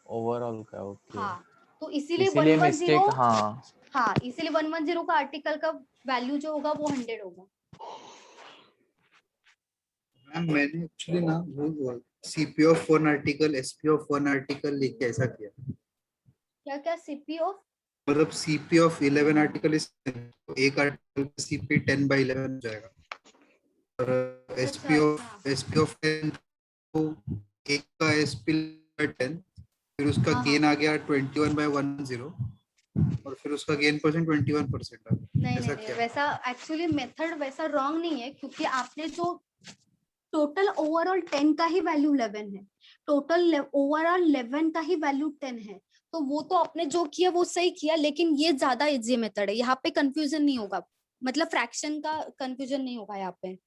ओवरऑल का ओके हाँ, तो इसीलिए इसीलिए 110 मिस्टेक हाँ हाँ, इसीलिए 110 का आर्टिकल का वैल्यू जो होगा वो 100 होगा। मैम मैंने एक्चुअली ना वो CP of one article SP of one article लेके ऐसा किया, क्या क्या सीपी ऑफ मतलब सीपी ऑफ 11 आर्टिकल इस एक आर्टिकल सीपी 10/11 हो जाएगा, और अच्छा अच्छा एसपी ऑफ 10 तो एक का एसपी 10, फिर उसका हाँ, गेन आ गया 21/10, और फिर उसका गेन परसेंट 21% आ गया, नहीं ऐसा नहीं नहीं, क्या? वैसा एक्चुअली मेथड वैसा रॉन्ग नहीं है, क्योंकि आपने जो टोटल ओवरऑल 10 का ही वैल्यू 11 है, टोटल ओवरऑल 11 का ही वैल्यू 10 है, तो वो तो आपने जो किया वो सही किया, लेकिन ये ज्यादा इजी मेथड है, यहाँ पे कंफ्यूजन नहीं होगा, मतलब फ्रैक्शन का कंफ्यूजन नहीं होगा यहाँ पे।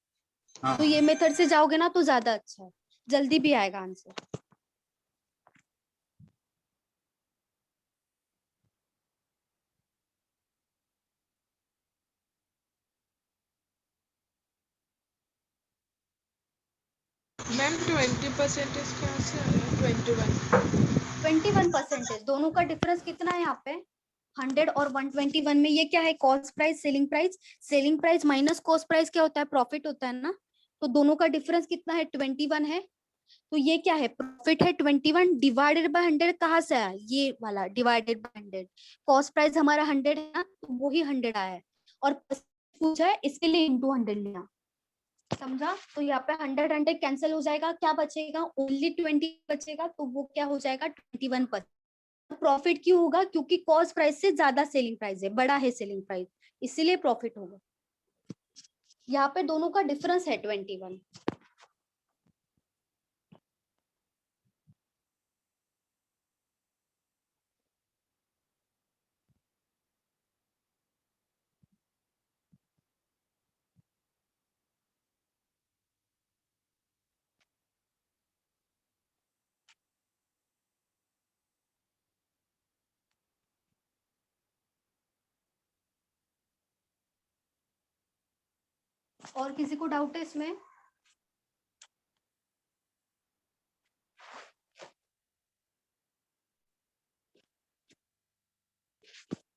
हाँ तो ये मेथड से जाओगे ना तो ज्यादा अच्छा है, जल्दी भी आएगा आंसर। मैम 20% कहाँ से आया? 21% दोनों का डिफरेंस कितना है यहाँ पे? 100 और 121 में ये क्या है? Cost price selling price, selling price minus cost price क्या होता है? प्रॉफिट होता है ना। तो दोनों का डिफरेंस कितना है? 21 है। तो ये क्या है? प्रॉफिट है 21 डिवाइडेड बाय 100, कहाँ से आया? ये वाला डिवाइडेड बाय 100। कॉस्ट प्राइस हमारा 100 है ना, तो वो ही 100 आया है, और पूछा है इसके लिए इंटू 100 लिया, समझा? तो यहाँ पे 100 100 कैंसिल हो जाएगा, क्या बचेगा? ओनली 20 बचेगा, तो वो क्या हो जाएगा? 21%। प्रॉफिट क्यों होगा? क्योंकि कॉस्ट प्राइस से ज्यादा सेलिंग प्राइस है, बड़ा है सेलिंग प्राइस, इसीलिए प्रॉफिट होगा। यहाँ पे दोनों का डिफरेंस है 21। और किसी को डाउट है इसमें?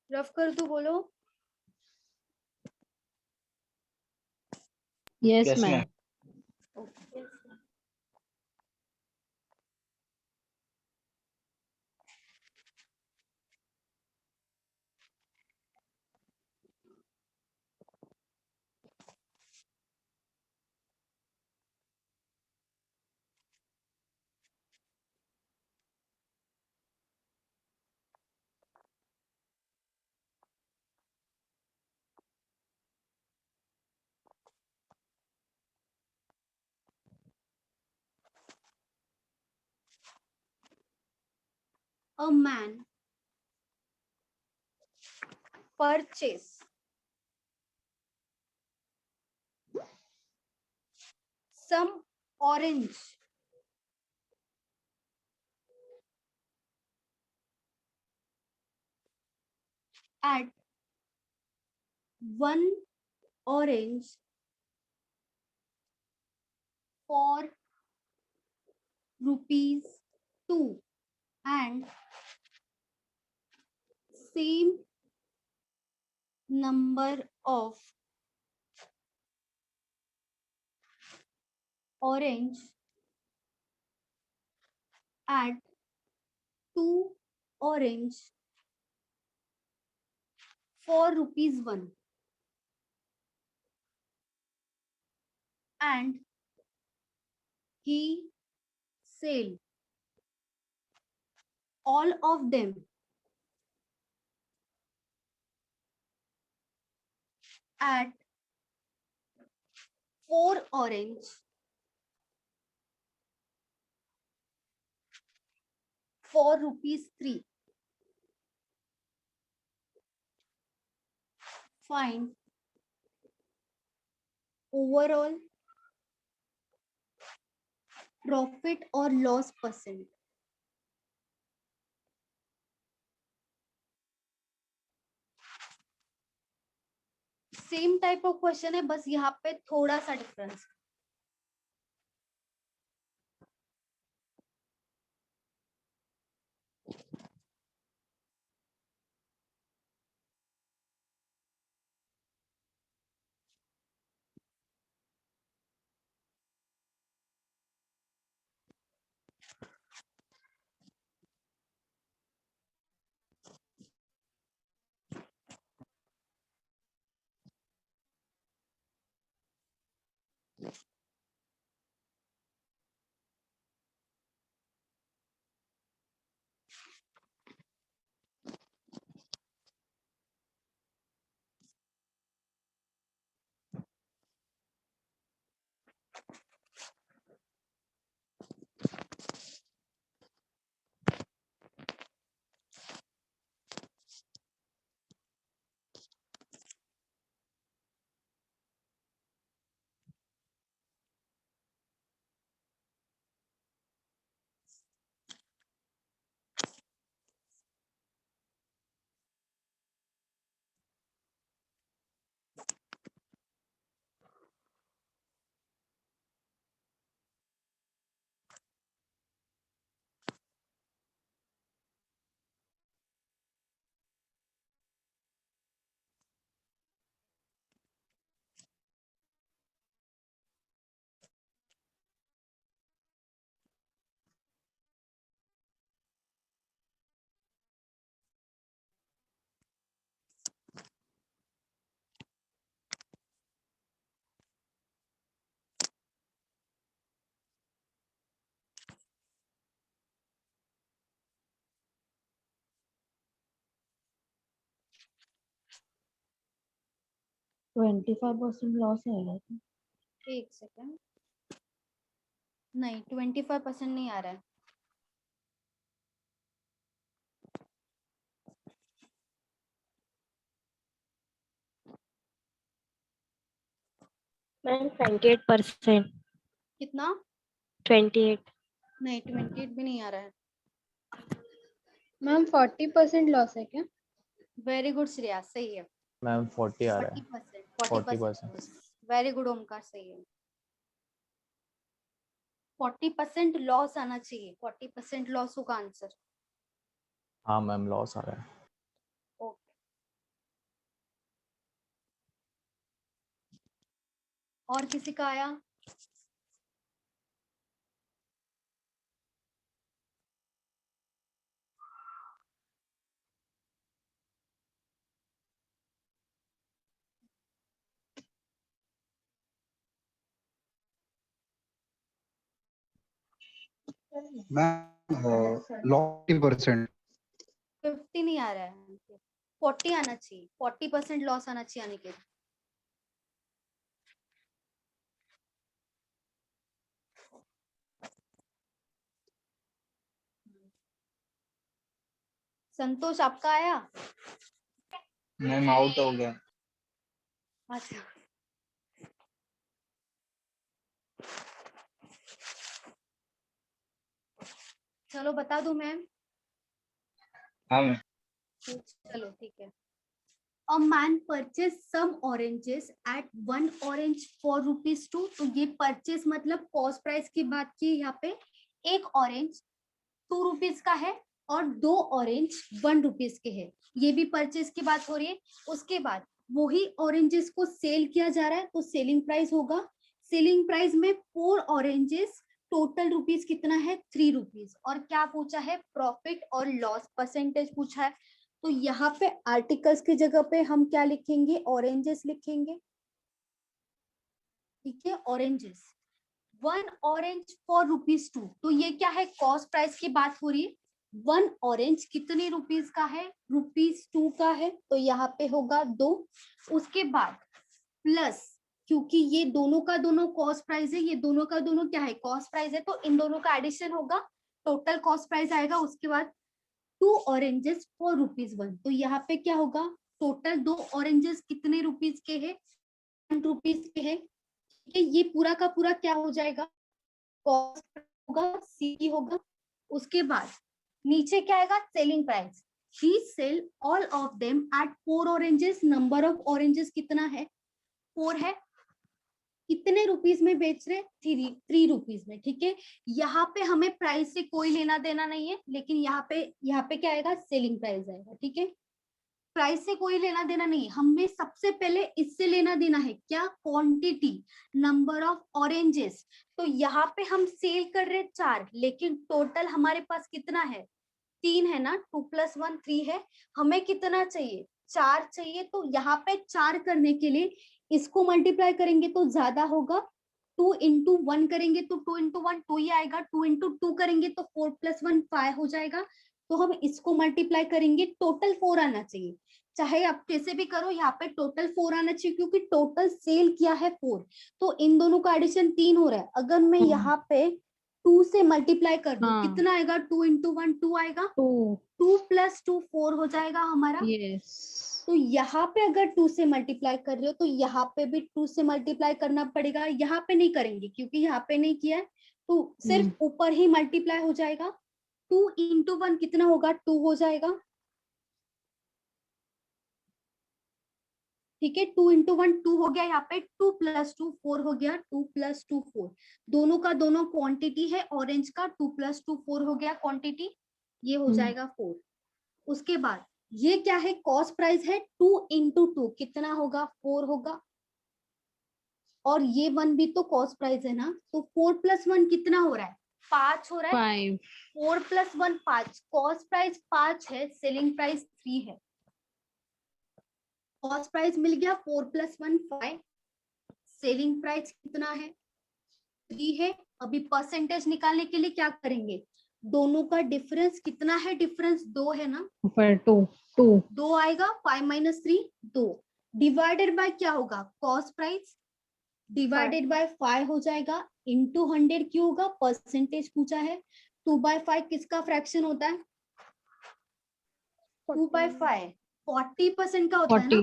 रफ कर दूं, बोलो। Yes yes ma'am. Ma'am A man purchase some orange at 1 orange for ₹2, and same number of orange at 2 orange for ₹1, and he sell all of them at 4 orange for ₹3. Find overall profit or loss percent. Same type of question है, बस यहाँ पे थोड़ा सा difference. 25% loss है। एक second, नहीं 25% नहीं आ रहा है। मैम 28%। कितना? 28। नहीं 28 भी नहीं आ रहा है। मैम 40% लॉस है क्या? वेरी गुड श्रेया, सही है। मैम 40 आ रहा है। 40%। 40%। वेरी गुड ओमकार, सही है। 40% लॉस आना चाहिए, 40% लॉस होगा आंसर। हाँ मैम लॉस आ रहा है। ओके, और किसी का आया? Ma'am loss 50%। 50 नहीं आ रहा है, 40 आना चाहिए। 40% लॉस आना चाहिए अनिकेत। संतोष आपका आया? मैम आउट हो गया। अच्छा, चलो बता दूं मैम। हाँ मैम। चलो ठीक है। A man purchased some oranges at 1 orange for ₹2। तो ये परचेस मतलब कॉस्ट प्राइस की बात की यहाँ पे। एक ऑरेंज ₹2 का है और 2 ऑरेंज ₹1 के है। ये भी परचेस की बात हो रही है। उसके बाद वही ऑरेंजेस को सेल किया जा रहा है, तो सेलिंग प्राइस होगा। सेलिंग प्राइस में 4 ऑरेंजेस, टोटल रुपीस कितना है? ₹3। और क्या पूछा है? प्रॉफिट और लॉस परसेंटेज पूछा है। तो यहाँ पे आर्टिकल्स की जगह पे हम क्या लिखेंगे? ऑरेंजेस लिखेंगे। ठीक है, ऑरेंजेस। 1 orange for ₹2। तो ये क्या है? कॉस्ट प्राइस की बात हो रही है। 1 ऑरेंज कितने रुपीस का है? ₹2 का है, तो यहाँ पे होगा 2। उसके बाद प्लस, क्योंकि ये दोनों का दोनों कॉस्ट प्राइस है, ये दोनों का दोनों क्या है? कॉस्ट प्राइस है, तो इन दोनों का एडिशन होगा, टोटल कॉस्ट प्राइस आएगा। उसके बाद 2 ऑरेंजेस फॉर ₹1। तो यहाँ पे क्या होगा? टोटल 2 ऑरेंजेस कितने रुपीस के है? ₹1 के है। ठीक है, ये पूरा का पूरा क्या हो जाएगा? कॉस्ट होगा, सी होगा। उसके बाद नीचे क्या आएगा? Selling price. He sell all of them at 4 oranges. Number of oranges कितना है? 4 है। कितने रुपीस में बेच रहे? ₹3 में। ठीक है, यहाँ पे हमें प्राइस से कोई लेना देना नहीं है, लेकिन यहाँ पे क्या आएगा? सेलिंग प्राइस आएगा। ठीक है, प्राइस से कोई लेना देना नहीं है, हमें सबसे पहले इससे लेना देना है। क्या? Quantity, number of oranges. तो यहाँ पे हम सेल कर रहे 4, लेकिन टोटल हमारे पास कितना है? 3 है ना, 2 + 1 3 है। हमें कितना चाहिए? 4 चाहिए। तो यहाँ पे 4 करने के लिए इसको मल्टीप्लाई करेंगे तो ज्यादा होगा। 2 × 1 करेंगे तो 2 × 1 2 ही आएगा। 2 × 2 करेंगे तो 4 + 1 5 हो जाएगा। तो हम इसको मल्टीप्लाई करेंगे, टोटल 4 आना चाहिए। चाहे आप कैसे भी करो, यहाँ पे टोटल 4 आना चाहिए, क्योंकि टोटल सेल किया है 4। तो इन दोनों का एडिशन 3 हो रहा है। अगर मैं यहाँ पे 2 से मल्टीप्लाई कर दूं, हाँ। कितना आएगा? 2 × 1 2 आएगा। 2 + 2 4 हो जाएगा हमारा। यस। तो यहाँ पे अगर 2 से मल्टीप्लाई कर रहे हो, तो यहाँ पे भी 2 से मल्टीप्लाई करना पड़ेगा। यहाँ पे नहीं करेंगे, क्योंकि यहाँ पे नहीं किया है, तो सिर्फ ऊपर ही मल्टीप्लाई हो जाएगा। 2 × 1 कितना होगा? 2 हो जाएगा। ठीक है, 2 × 1 2 हो गया। यहाँ पे 2 + 2 4 हो गया। 2 + 2 4, दोनों का दोनों क्वांटिटी है ऑरेंज का। 2 + 2 4 हो गया क्वांटिटी, ये हो जाएगा 4। उसके बाद ये क्या है? कॉस्ट प्राइस है। 2 × 2 कितना होगा? 4 होगा। और ये 1 भी तो कॉस्ट प्राइस है ना, तो 4 + 1 कितना हो रहा है? 5 हो रहा है। 5। 4 + 1 5। कॉस्ट प्राइस 5 है, सेलिंग प्राइस 3 है। कॉस्ट प्राइस मिल गया 4 + 1 5। सेलिंग प्राइस कितना है? 3 है। अभी परसेंटेज निकालने के लिए क्या करेंगे? दोनों का डिफरेंस कितना है? डिफरेंस 2 है ना, ऊपर 2 2 आएगा। 5 - 3 2। डिवाइडेड बाय क्या होगा, कॉस्ट प्राइस डिवाइडेड बाय 5 हो जाएगा, इंटू 100 क्यों होगा, परसेंटेज पूछा है। 2/5 किसका फ्रैक्शन होता है, 2/5 40% का होता है ना।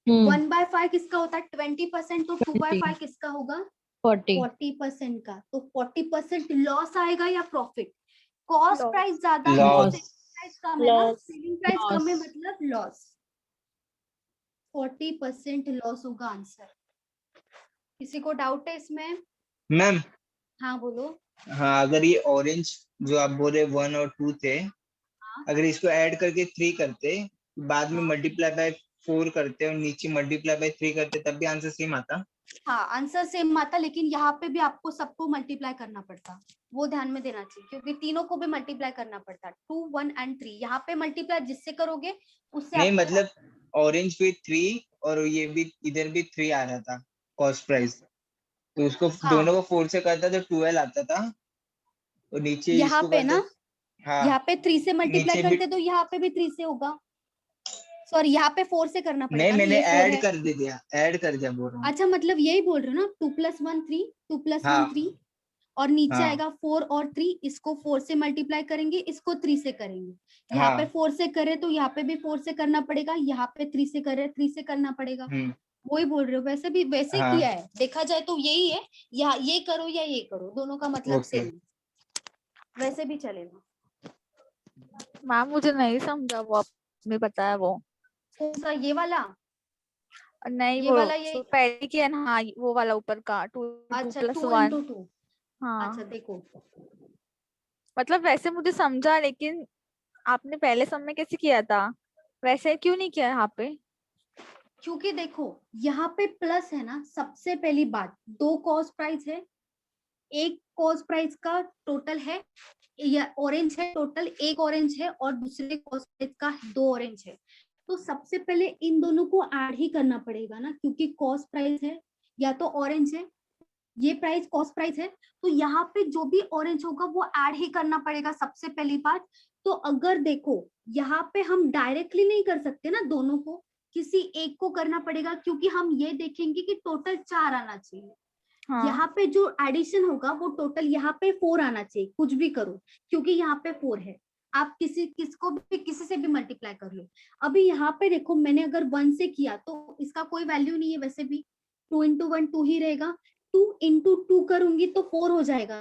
1/5 किसका होता है 20%, तो 2/5 किसका होगा 40% का। तो 40% लॉस आएगा या प्रॉफिट, कॉस्ट Loss. प्राइस ज्यादा है Loss. सेलिंग प्राइस कम है ना, Loss. सेलिंग प्राइस कम है मतलब लॉस, 40% लॉस होगा आंसर। किसी को डाउट है इसमें? मैम हाँ बोलो। हाँ, अगर ये ऑरेंज जो आप बोल रहे 1 और 2 थे, अगर इसको ऐड करके 3 करते, बाद में मल्टीप्लाई बाय 4 करते और नीचे मल्टीप्लाई बाय 3 करते, तब भी आंसर सेम आता। हाँ आंसर सेम आता, लेकिन यहाँ पे भी आपको सबको मल्टीप्लाई करना पड़ता, वो ध्यान में देना चाहिए, क्योंकि तीनों को भी मल्टीप्लाई करना पड़ता, 2, 1 एंड 3। यहाँ पे मल्टीप्लाई जिससे करोगे उससे नहीं आपको मतलब ऑरेंज भी 3 और ये भी इधर भी 3 आ रहा था कॉस्ट प्राइस, तो उसको हाँ। दोनों को 4 से करता तो 12 आता था, और नीचे यहाँ इसको पे करते। ना, हाँ यहाँ पे 3 से मल्टीप्लाई नीचे भी करते तो यहाँ पे भी 3 से होगा, सॉरी यहाँ पे 4 से करना नहीं, पड़ेगा ना, मैंने ये 4 ऐड है। कर दिया, ऐड कर दिया बोल रहा हूँ। अच्छा मतलब यही बोल रहे हो ना, 2 + 1 3, 2 + 1 हाँ 3, और नीचे हाँ आएगा 4 और 3, इसको 4 से मल्टीप्लाई करेंगे, इसको 3 से करेंगे। यहाँ पे हाँ 4 से करे तो यहाँ पे भी 4 से करना पड़ेगा, यहाँ पे 3 से करे 3 से करना पड़ेगा, वही बोल रहे हो। वैसे भी वैसे हाँ किया है, देखा जाए तो यही है, या ये करो या ये करो, दोनों का मतलब ओके। सेम, वैसे भी चलेगा। मैम मुझे नहीं समझा वो आपने बताया वो। कौन सा, ये वाला? नहीं ये वो वाला ये, पहले की है ना, हाँ वो वाला ऊपर का 2 अच्छा 2 2 + 1। into 2। हाँ अच्छा देखो, मतलब वैसे मुझे समझा, लेकिन आपने पहले समय कैसे किया था, वैसे क्यों नहीं किया यहाँ पे? क्योंकि देखो यहाँ पे प्लस है ना, सबसे पहली बात, 2 कॉस्ट प्राइस है, एक कॉस्ट प्राइस का टोटल है, या ऑरेंज है टोटल, एक ऑरेंज है और दूसरे कॉस्ट प्राइस का 2 ऑरेंज है, तो सबसे पहले इन दोनों को ऐड ही करना पड़ेगा ना, क्योंकि कॉस्ट प्राइस है या तो ऑरेंज है, ये प्राइस कॉस्ट प्राइस है, तो यहाँ पे जो भी ऑरेंज होगा वो ऐड ही करना पड़ेगा सबसे पहली बात। तो अगर देखो यहाँ पे हम डायरेक्टली नहीं कर सकते ना, दोनों को किसी एक को करना पड़ेगा, क्योंकि हम ये देखेंगे कि टोटल 4 आना चाहिए। हाँ यहाँ पे जो एडिशन होगा वो टोटल यहाँ पे 4 आना चाहिए, कुछ भी करो, क्योंकि यहाँ पे 4 है, आप किसको भी किसी से भी मल्टीप्लाई कर लो। अभी यहाँ पे देखो मैंने अगर 1 से किया तो इसका कोई वैल्यू नहीं है, वैसे भी 2 into 1 2 ही रहेगा, 2 into 2 करूंगी तो 4 हो जाएगा,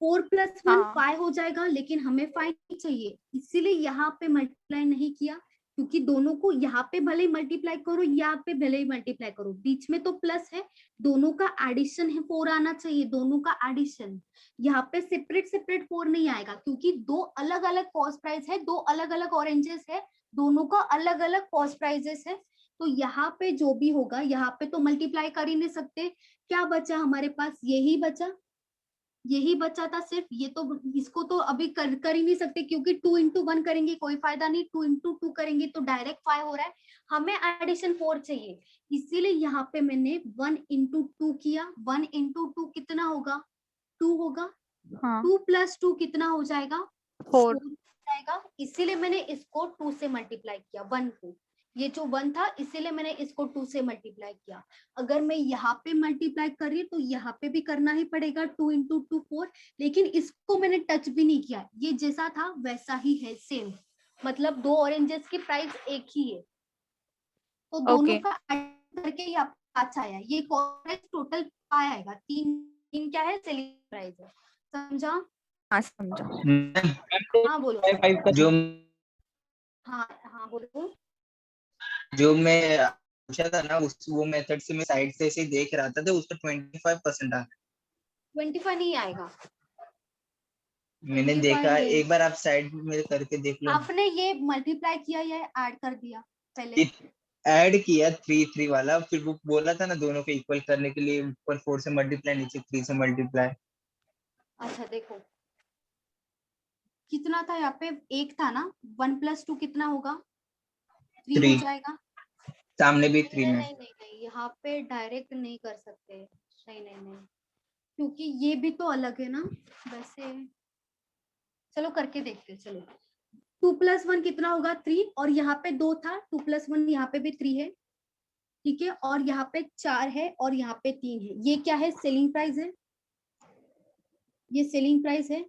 4 + 1 हाँ 5 हो जाएगा, लेकिन हमें 5 नहीं चाहिए, इसीलिए यहाँ पे मल्टीप्लाई नहीं किया, क्योंकि दोनों को यहाँ पे भले ही मल्टीप्लाई करो, यहाँ पे भले ही मल्टीप्लाई करो, बीच में तो प्लस है, दोनों का एडिशन है, 4 आना चाहिए, दोनों का एडिशन। यहाँ पे सेपरेट सेपरेट 4 नहीं आएगा, क्योंकि 2 अलग अलग कॉस्ट प्राइस है, 2 अलग अलग ऑरेंजेस है, दोनों का अलग अलग कॉस्ट प्राइजेस है, तो यहाँ पे जो भी होगा यहाँ पे तो मल्टीप्लाई कर ही नहीं सकते, क्या बचा हमारे पास, यही बचा था सिर्फ, ये तो इसको तो अभी कर ही नहीं सकते, क्योंकि 2 into 1 करेंगे कोई फायदा नहीं, 2 into 2 करेंगे तो डायरेक्ट 5 हो रहा है, हमें एडिशन 4 चाहिए, इसीलिए यहाँ पे मैंने 1 into 2 किया, 1 into 2 कितना होगा, 2 होगा, हाँ 2 + 2 कितना हो जाएगा, 4। 4 जाएगा, इसीलिए मैंने इसको 2 से मल्टीप्लाई किया, 1 को, ये जो 1 था इसीलिए मैंने इसको 2 से मल्टीप्लाई किया। अगर मैं यहाँ पे मल्टीप्लाई कर रही हूँ तो यहाँ पे भी करना ही पड़ेगा, 2 into 2 4, लेकिन इसको मैंने टच भी नहीं किया, ये जैसा था वैसा ही है, सेम, मतलब 2 ऑरेंजेस की प्राइस एक ही है, तो दोनों का ऐड करके ये आपका अच्छा आया, ये प्राइस टोटल 5 आएगा, 3 क्या है, सेलिंग प्राइस है, समझा? हाँ समझा। हाँ बोलो। 5 का जो हाँ बोलो। जो मैं पूछा था ना, उस वो मेथड से मैं साइड से ऐसे ही देख रहा था, तो उसका 25% आ 25 नहीं आएगा, मैंने 25 देखा, है। एक बार आप साइड में करके देख लो। आपने ये मल्टीप्लाई किया या ऐड कर दिया पहले? ऐड किया 3 3 वाला, फिर वो बोला था ना दोनों को इक्वल करने के लिए, ऊपर 4 से मल्टीप्लाई, नीचे 3 से मल्टीप्लाई। अच्छा देखो कितना था यहाँ पे, एक था ना, 1 + 2 कितना होगा, 3 हो 3 जाएगा, सामने भी 3 नहीं में। नहीं नहीं नहीं, यहाँ पे डायरेक्ट नहीं कर सकते, नहीं नहीं नहीं, क्योंकि ये भी तो अलग है ना, वैसे चलो करके देखते, चलो 2 + 1 कितना होगा, 3, और यहाँ पे 2 था, 2 + 1 यहाँ पे भी 3 है, ठीक है, और यहाँ पे 4 है और यहाँ पे 3 है। ये क्या है? सेलिंग प्राइस है, ये सेलिंग प्राइस है,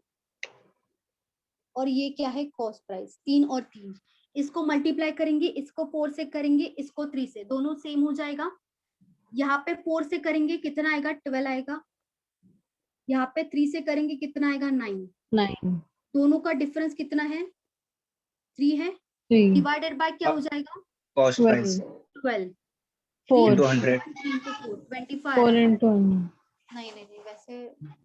और ये क्या है? Cost price. 3 और 3, इसको मल्टीप्लाई करेंगे, इसको 4 से करेंगे, इसको 3 से, दोनों सेम हो जाएगा। यहाँ पे 4 से करेंगे कितना आएगा? 12 आएगा। यहाँ पे 3 से करेंगे कितना आएगा? 9। 9 दोनों का डिफरेंस कितना है? 3 है। 3 डिवाइडेड बाय क्या हो जाएगा? Cost price 12। 4 into 100 25 4 आएगा। into नहीं नहीं नहीं, वैसे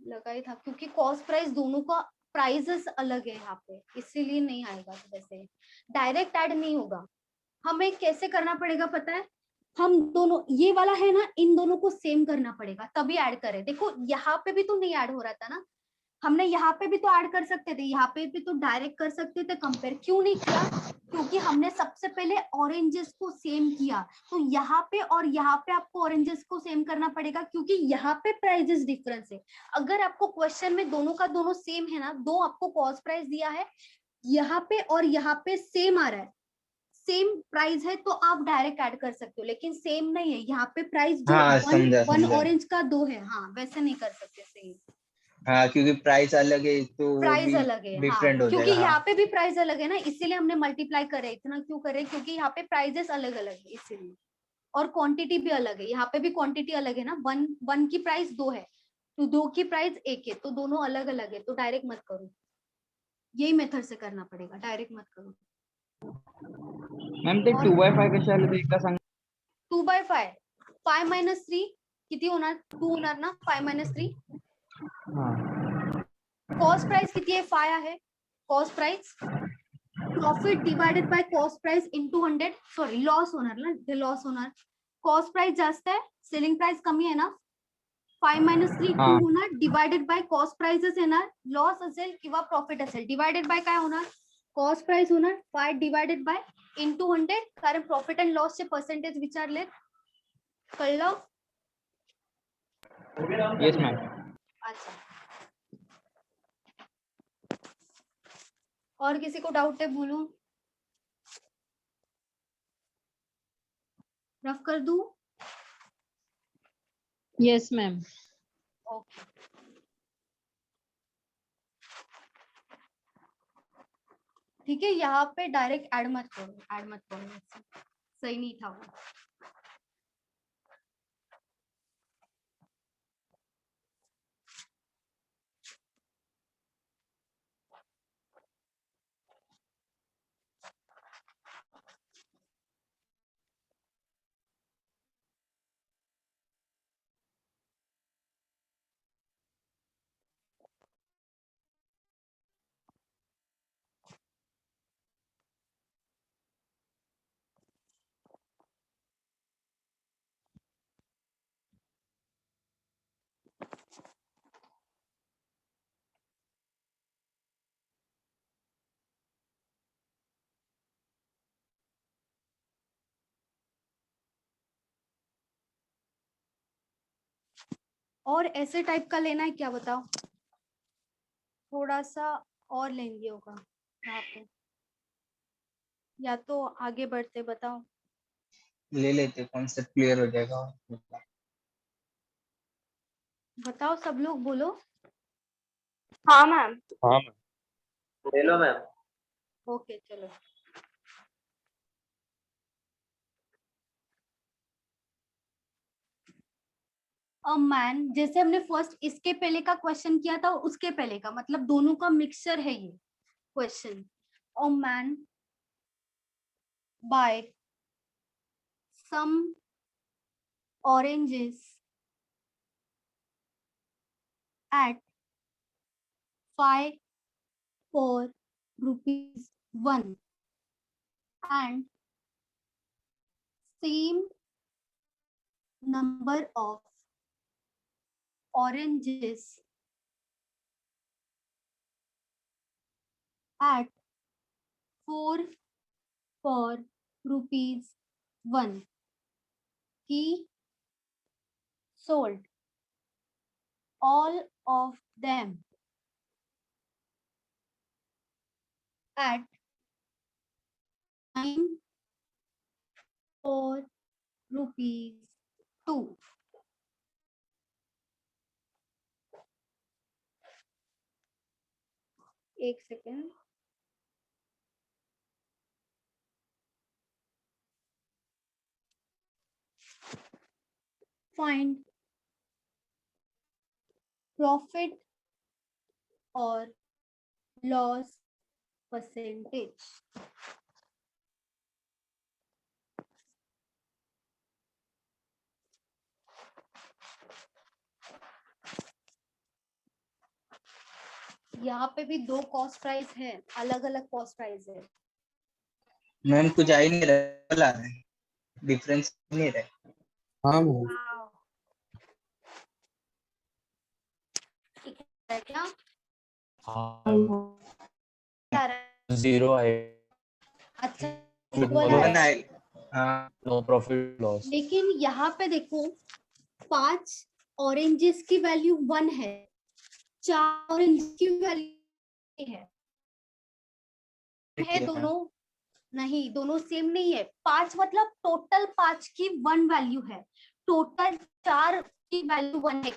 लगा ही था, क्योंकि कॉस्ट प्राइस दोनों का प्राइसेस अलग है यहाँ पे, इसीलिए नहीं आएगा। वैसे डायरेक्ट ऐड नहीं होगा। हमें कैसे करना पड़ेगा पता है? हम दोनों, ये वाला है ना, इन दोनों को सेम करना पड़ेगा तभी ऐड करें। देखो यहाँ पे भी तो नहीं ऐड हो रहा था ना, हमने यहाँ पे भी तो ऐड कर सकते थे, यहाँ पे भी तो डायरेक्ट कर सकते थे। कंपेयर क्यों नहीं किया? क्योंकि हमने सबसे पहले ऑरेंजेस को सेम किया, तो यहाँ पे और यहाँ पे आपको ऑरेंजेस को सेम करना पड़ेगा, क्योंकि यहाँ पे प्राइजेस डिफरेंस है। अगर आपको क्वेश्चन में दोनों का दोनों सेम है ना, दो आपको कॉस्ट प्राइस दिया है, यहाँ पे और यहाँ पे सेम आ रहा है, सेम प्राइस है, तो आप डायरेक्ट ऐड कर सकते हो। लेकिन सेम नहीं है, यहाँ पे प्राइस जो हाँ, वन समझा, वन समझा। ऑरेंज का 2 है। हाँ, वैसे नहीं कर सकते सेम। हाँ, क्योंकि प्राइस अलग है तो वो प्राइस भी अलग है, हाँ, डिफरेंट हो क्योंकि जाएगा। यहाँ हाँ, पे भी प्राइस अलग है ना, इसीलिए हमने मल्टीप्लाई करे। इतना क्यों करे? क्योंकि यहाँ पे प्राइजेस अलग अलग है इसीलिए, और क्वांटिटी भी अलग है। यहाँ पे भी क्वांटिटी अलग है ना, वन की प्राइस 2 है, तो 2 की प्राइस 1 है, तो दोनों अलग अलग है, तो डायरेक्ट मत करो। यही मेथड से करना पड़ेगा, डायरेक्ट मत करो। मॅम ते 2/5 कसे आले ते एकदा सांग. 2/5 5 - 3 किती होणार? 2 होणार ना. 5 - 3 कॉस्ट प्राइस किती आहे? 5 आहे cost price. Profit divided by cost price into 100. Sorry, loss होणार ना, ते लॉस होणार. कॉस्ट प्राइस जास्त आहे, सेलिंग प्राइस कमी आहे ना. 5 - 3 2 होणार, डिवाइडेड बाय कॉस्ट प्राइसच येणार. लॉस असेल किंवा प्रॉफिट असेल, डिवाइडेड बाय काय होणार? कॉस्ट प्राइस होणार. 5 डिवाइडेड बाय इंटू 100, कारण प्रॉफिट अँड लॉसचे पर्सेंटेज विचारले. कळलं? Yes ma'am. अच्छा, और किसी को डाउट है? बोलो, रफ कर दूं? Yes, ma'am. ओके, ठीक है। यहाँ पे डायरेक्ट ऐड मत करो, ऐड मत करो, सही नहीं था वो। और ऐसे टाइप का लेना है क्या? बताओ, थोड़ा सा और लेंगे होगा यहाँ पे, या तो आगे बढ़ते? बताओ, ले लेते, कॉन्सेप्ट क्लियर हो जाएगा. बताओ, सब लोग बोलो। हाँ मैम. हाँ ले लो मैम. ओके, चलो। मैन, जैसे हमने फर्स्ट इसके पहले का क्वेश्चन किया था, उसके पहले का, मतलब दोनों का मिक्सचर है ये question. A man buy some oranges at 5 for rupees 1 and same number of oranges at 4 for rupees 1. He sold all of them at 9 for ₹2. एक सेकेंड, फाइंड प्रॉफिट और लॉस परसेंटेज। यहाँ पे भी दो कॉस्ट प्राइस है, अलग अलग cost price है। मैम कुछ आ ही नहीं रहा है, डिफरेंस नहीं रहा। हाँ मैम, ठीक है क्या? हाँ क्या आ रहा है? 0 है, अच्छा, Profit equal और आ loss. रहा है। हाँ नो प्रॉफिट लॉस। लेकिन यहाँ पे देखो 5 ऑरेंजेस की वैल्यू 1 है, 4 ऑरेंज की वैल्यू है दोनों नहीं, दोनों सेम नहीं है। 5 मतलब टोटल 5 की 1 वैल्यू है, टोटल 4 की वैल्यू 1 है।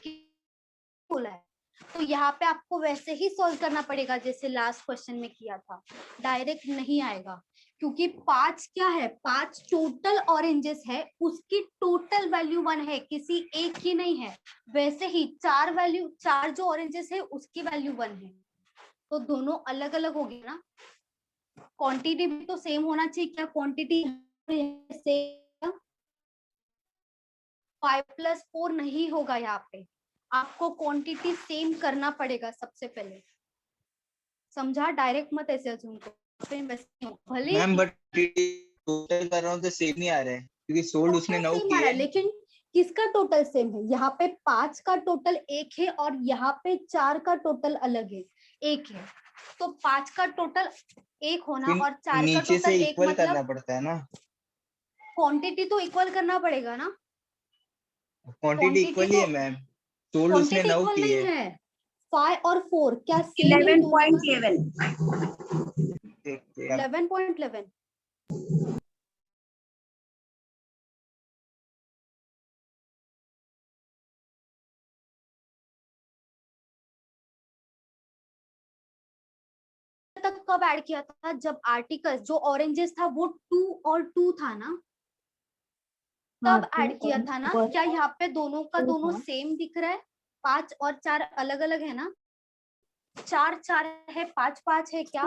बोला है तो यहाँ पे आपको वैसे ही सॉल्व करना पड़ेगा जैसे लास्ट क्वेश्चन में किया था, डायरेक्ट नहीं आएगा क्योंकि 5 क्या है, 5 टोटल ऑरेंजेस है, उसकी टोटल वैल्यू 1 है, किसी एक की नहीं है। वैसे ही 4 जो ऑरेंजेस है उसकी वैल्यू 1 है, तो दोनों अलग अलग हो गए ना। क्वांटिटी भी तो सेम होना चाहिए, क्या क्वांटिटी सेम? 5+4 नहीं होगा, यहाँ पे आपको क्वांटिटी सेम करना पड़ेगा सबसे पहले, समझा? डायरेक्ट मत ऐसे अज्यूम करो, भले मैम बट टोटल कर रहा हूँ तो सेम नहीं आ रहा है क्योंकि सोल्ड उसने 9 सेम आ रहा किए। है, लेकिन किसका टोटल सेम है? यहाँ पे 5 का टोटल 1 है और यहाँ पे 4 का टोटल अलग है, 1 है। तो 5 का टोटल 1 होना फिर और 4 का नीचे से टोटल 1 इक्वल करना मतलब पड़ता है ना, क्वांटिटी तो इक्वल करना पड़ेगा ना। क्वांटिटी इक्वल ही है मैम, सोल्ड उसने क्वांटिटी 9 इक्वल की नहीं है। है। 5 और 4 क्या सेम है? 11.11 देखते हैं 11.11 तक कब ऐड किया था? जब आर्टिकल्स जो ऑरेंजेस था वो 2 और 2 था ना, तब ऐड किया था ना। क्या यहाँ पे दोनों का दोनों सेम दिख रहा है? 5 और 4 अलग अलग है ना, 4 4 है, 5 5 है क्या?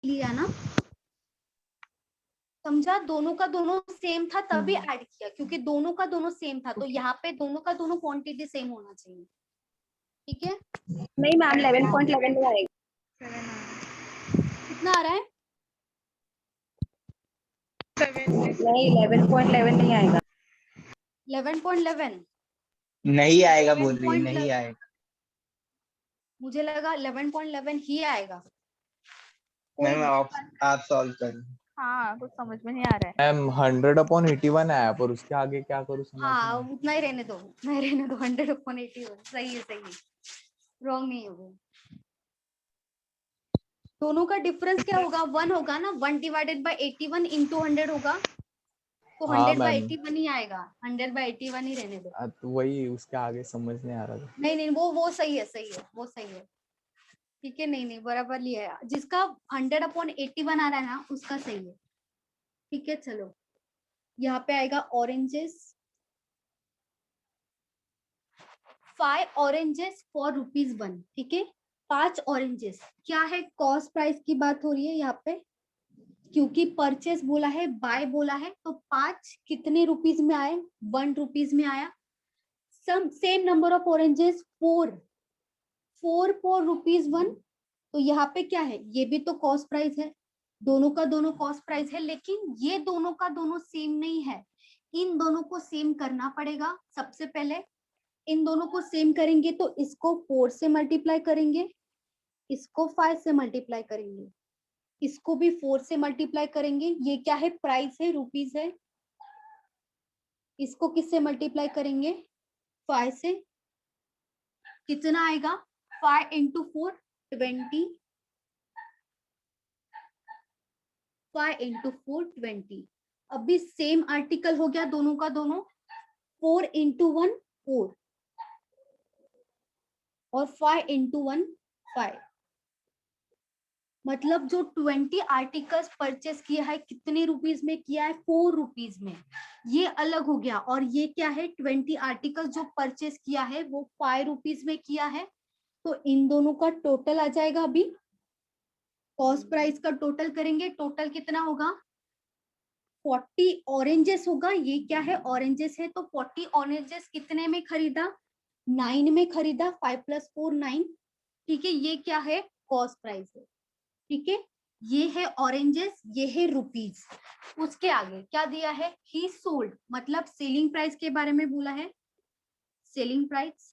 लिया ना, समझा? दोनों का दोनों सेम था तभी ऐड किया, क्योंकि दोनों का दोनों सेम था, तो यहाँ पे दोनों का दोनों क्वांटिटी सेम होना चाहिए। ठीक है, नहीं मैम 11.11 नहीं आएगा। कितना आ रहा है? नहीं 11.11 नहीं आएगा। 11.11 नहीं आएगा बोल रही है, नहीं आएगा मुझे लगा 11.11 ही आएगा। मैम। आप सॉल्व करो। हाँ कुछ समझ में नहीं आ रहा है। मैम 100/81 आया, पर उसके आगे क्या करूँ समझ हाँ नहीं। उतना ही रहने दो, उतना ही रहने दो। 100/81 सही है, सही है, रॉन्ग नहीं है वो। दोनों का डिफरेंस क्या होगा? 1 होगा ना, 1/81 इंटू 100 होगा, तो हाँ 100/81 ही आएगा। 100/81 ही रहने दो। तो वही उसके आगे समझ नहीं आ रहा था। नहीं नहीं, वो सही है, सही है, वो सही है। ठीक है, नहीं नहीं बराबर लिया है, जिसका 100/81 आ रहा है ना उसका सही है। ठीक है, चलो यहाँ पे आएगा ऑरेंजेस, 5 ऑरेंजेस फॉर ₹1। ठीक है, 5 ऑरेंजेस क्या है? कॉस्ट प्राइस की बात हो रही है यहाँ पे, क्योंकि परचेस बोला है, बाय बोला है, तो 5 कितने रुपीज में आए? 1 रुपीज में आया। सम same number of oranges 4 for ₹1। तो यहाँ पे क्या है? ये भी तो कॉस्ट प्राइस है, दोनों का दोनों कॉस्ट प्राइस है, लेकिन ये दोनों का दोनों सेम नहीं है। इन दोनों को सेम करना पड़ेगा सबसे पहले। इन दोनों को सेम करेंगे तो इसको 4 से मल्टीप्लाई करेंगे, इसको 5 से मल्टीप्लाई करेंगे, इसको भी 4 से मल्टीप्लाई करेंगे, ये क्या है, प्राइस है, रुपीज है। इसको किससे मल्टीप्लाई करेंगे, 5 से। कितना आएगा, 5 इंटू 4 20, 5 इंटू 4 20। अभी सेम आर्टिकल हो गया दोनों का दोनों, 4 इंटू 1 4 और 5 इंटू 1 5। मतलब जो 20 आर्टिकल्स परचेस किया है कितने रुपीज में किया है, 4 रुपीज में, ये अलग हो गया। और ये क्या है, 20 आर्टिकल्स जो परचेस किया है वो 5 रुपीज में किया है। तो इन दोनों का टोटल आ जाएगा। अभी कॉस्ट प्राइस का टोटल करेंगे, टोटल कितना होगा, 40 ऑरेंजेस होगा। ये क्या है, ऑरेंजेस है, तो 40 ऑरेंजेस कितने में खरीदा, 9 में खरीदा, 5 + 4 9। ठीक है, ये क्या है, कॉस्ट प्राइस है। ठीक है, ये है ऑरेंजेस, ये है रुपीज। उसके आगे क्या दिया है, ही सोल्ड, मतलब सेलिंग प्राइस के बारे में बोला है, selling price.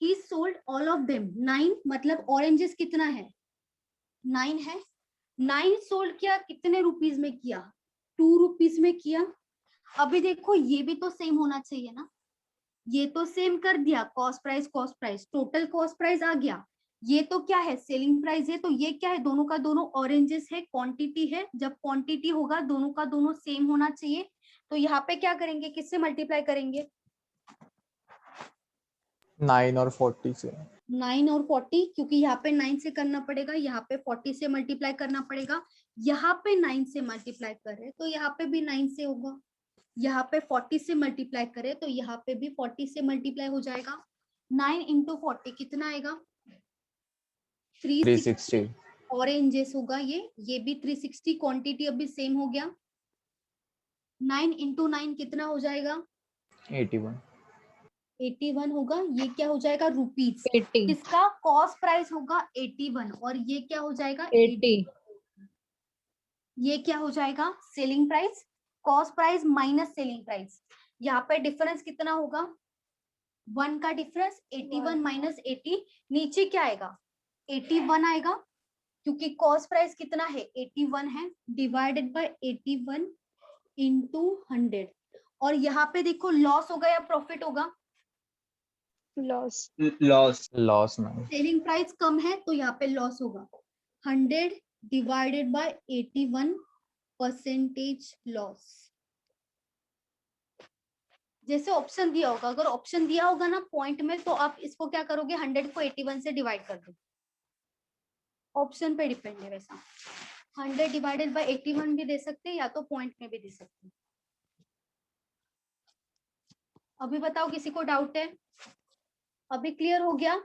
He sold all of them 9, मतलब ऑरेंजेस कितना है, 9 है। 9 सोल्ड किया, कितने रुपीज में किया, 2 रुपीज में किया। अभी देखो ये भी तो सेम होना चाहिए ना, ये तो सेम कर दिया, cost price, total cost price आ गया। ये तो क्या है, सेलिंग प्राइस है, तो ये क्या है, दोनों का दोनों ऑरेंजेस है, क्वांटिटी है। जब क्वांटिटी होगा दोनों का दोनों सेम होना चाहिए। तो यहाँ पे क्या करेंगे, किससे मल्टीप्लाई करेंगे, 9 और 40 से। 9 और 40, क्योंकि यहाँ पे 9 से करना पड़ेगा, यहाँ पे 40 से मल्टीप्लाई करना पड़ेगा। यहाँ पे 9 से मल्टीप्लाई कर रहे तो यहाँ पे भी 9 से होगा। यहाँ पे 40 से मल्टीप्लाई करें तो यहाँ पे भी 40 से मल्टीप्लाई हो जाएगा। 9 इंटू 40 कितना आएगा, 360 ऑरेंजेस होगा। ये भी 360, क्वांटिटी अभी सेम हो गया। 9 इंटू 9 कितना हो जाएगा, 81। 81 होगा। ये क्या हो जाएगा, रुपीज। 80 किसका कॉस्ट प्राइस होगा 81, और ये क्या हो जाएगा 80 ये क्या हो जाएगा, selling price, cost price minus selling price. यहाँ पे डिफरेंस कितना होगा, 1 का डिफरेंस, 81 माइनस 80, नीचे क्या आएगा, 81 आएगा, क्योंकि कॉस्ट प्राइस कितना है, 81 है, डिवाइडेड बाय 81 इंटू 100। और यहाँ पे देखो लॉस होगा या प्रॉफिट होगा, लॉस। लॉस में। सेलिंग प्राइस कम है तो यहाँ पे लॉस होगा। 100 डिवाइडेड बाय 81 परसेंटेज लॉस। जैसे ऑप्शन दिया होगा, अगर ऑप्शन दिया होगा ना पॉइंट में, तो आप इसको क्या करोगे, 100 को 81 से डिवाइड कर दो। ऑप्शन पे डिपेंड है वैसा, 100 डिवाइडेड बाय 81 भी दे सकते हैं या तो पॉइंट में भी दे सकते हैं। अभी बताओ किसी को डाउट है, अभी क्लियर हो गया,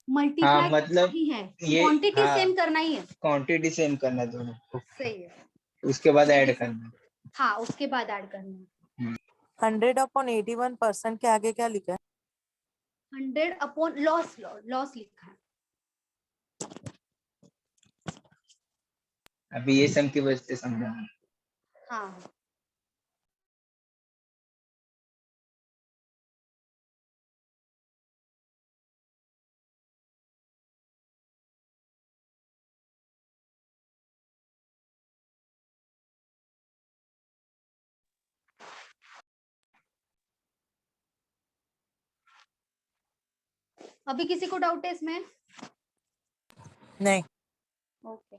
मल्टीप्लाई मतलब ही है, ये क्वांटिटी सेम करना ही है। क्वांटिटी सेम करना है दोनों को, सही है, उसके बाद ऐड करना है। हाँ उसके बाद ऐड करना है। 100/81% के आगे क्या लिखा है, 100 अपॉन लॉस, लॉस लिखा है। अभी ये सम की वजह से समझा। हाँ अभी किसी को डाउट है इसमें, नहीं ओके।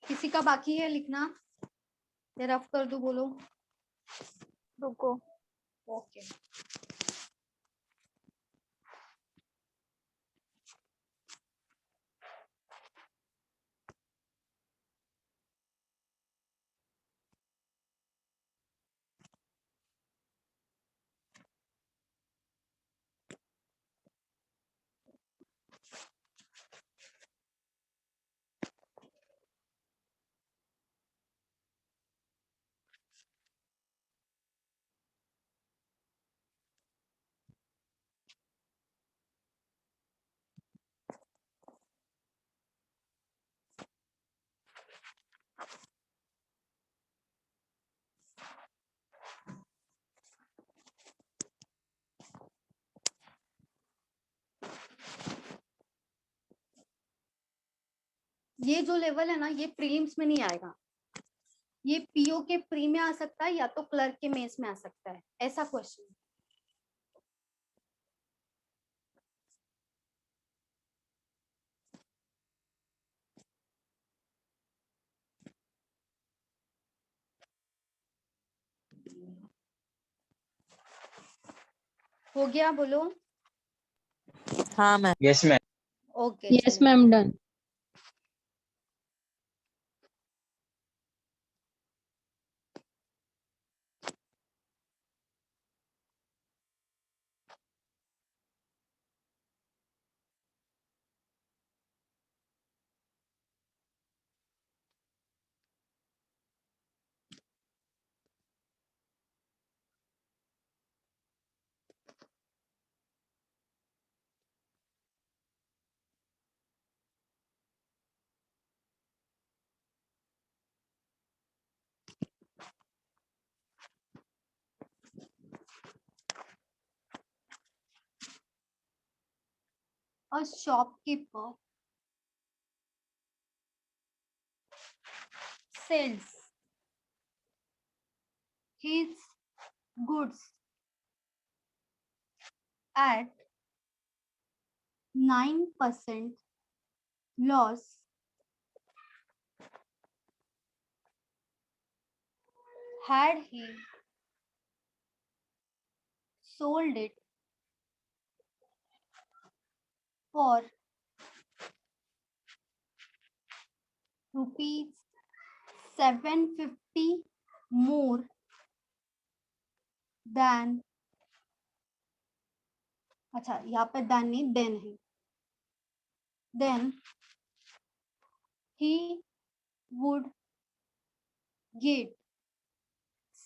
किसी का बाकी है लिखना या रफ कर दूं, बोलो। रुको, ओके ये जो लेवल है ना, ये प्रीलिम्स में नहीं आएगा, ये पीओ के प्री में आ सकता है या तो क्लर्क के मेंस में आ सकता है, ऐसा क्वेश्चन। हो गया, बोलो। हाँ ma'am. Yes ma'am. Okay, Yes, ma'am, done. A shopkeeper sells his goods at 9% loss had he sold it for rupees 750 more than, अच्छा यहाँ पे than नहीं then है, then he would get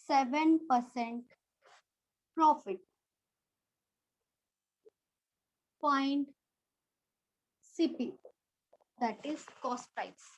7% profit. Find CP, that is cost price.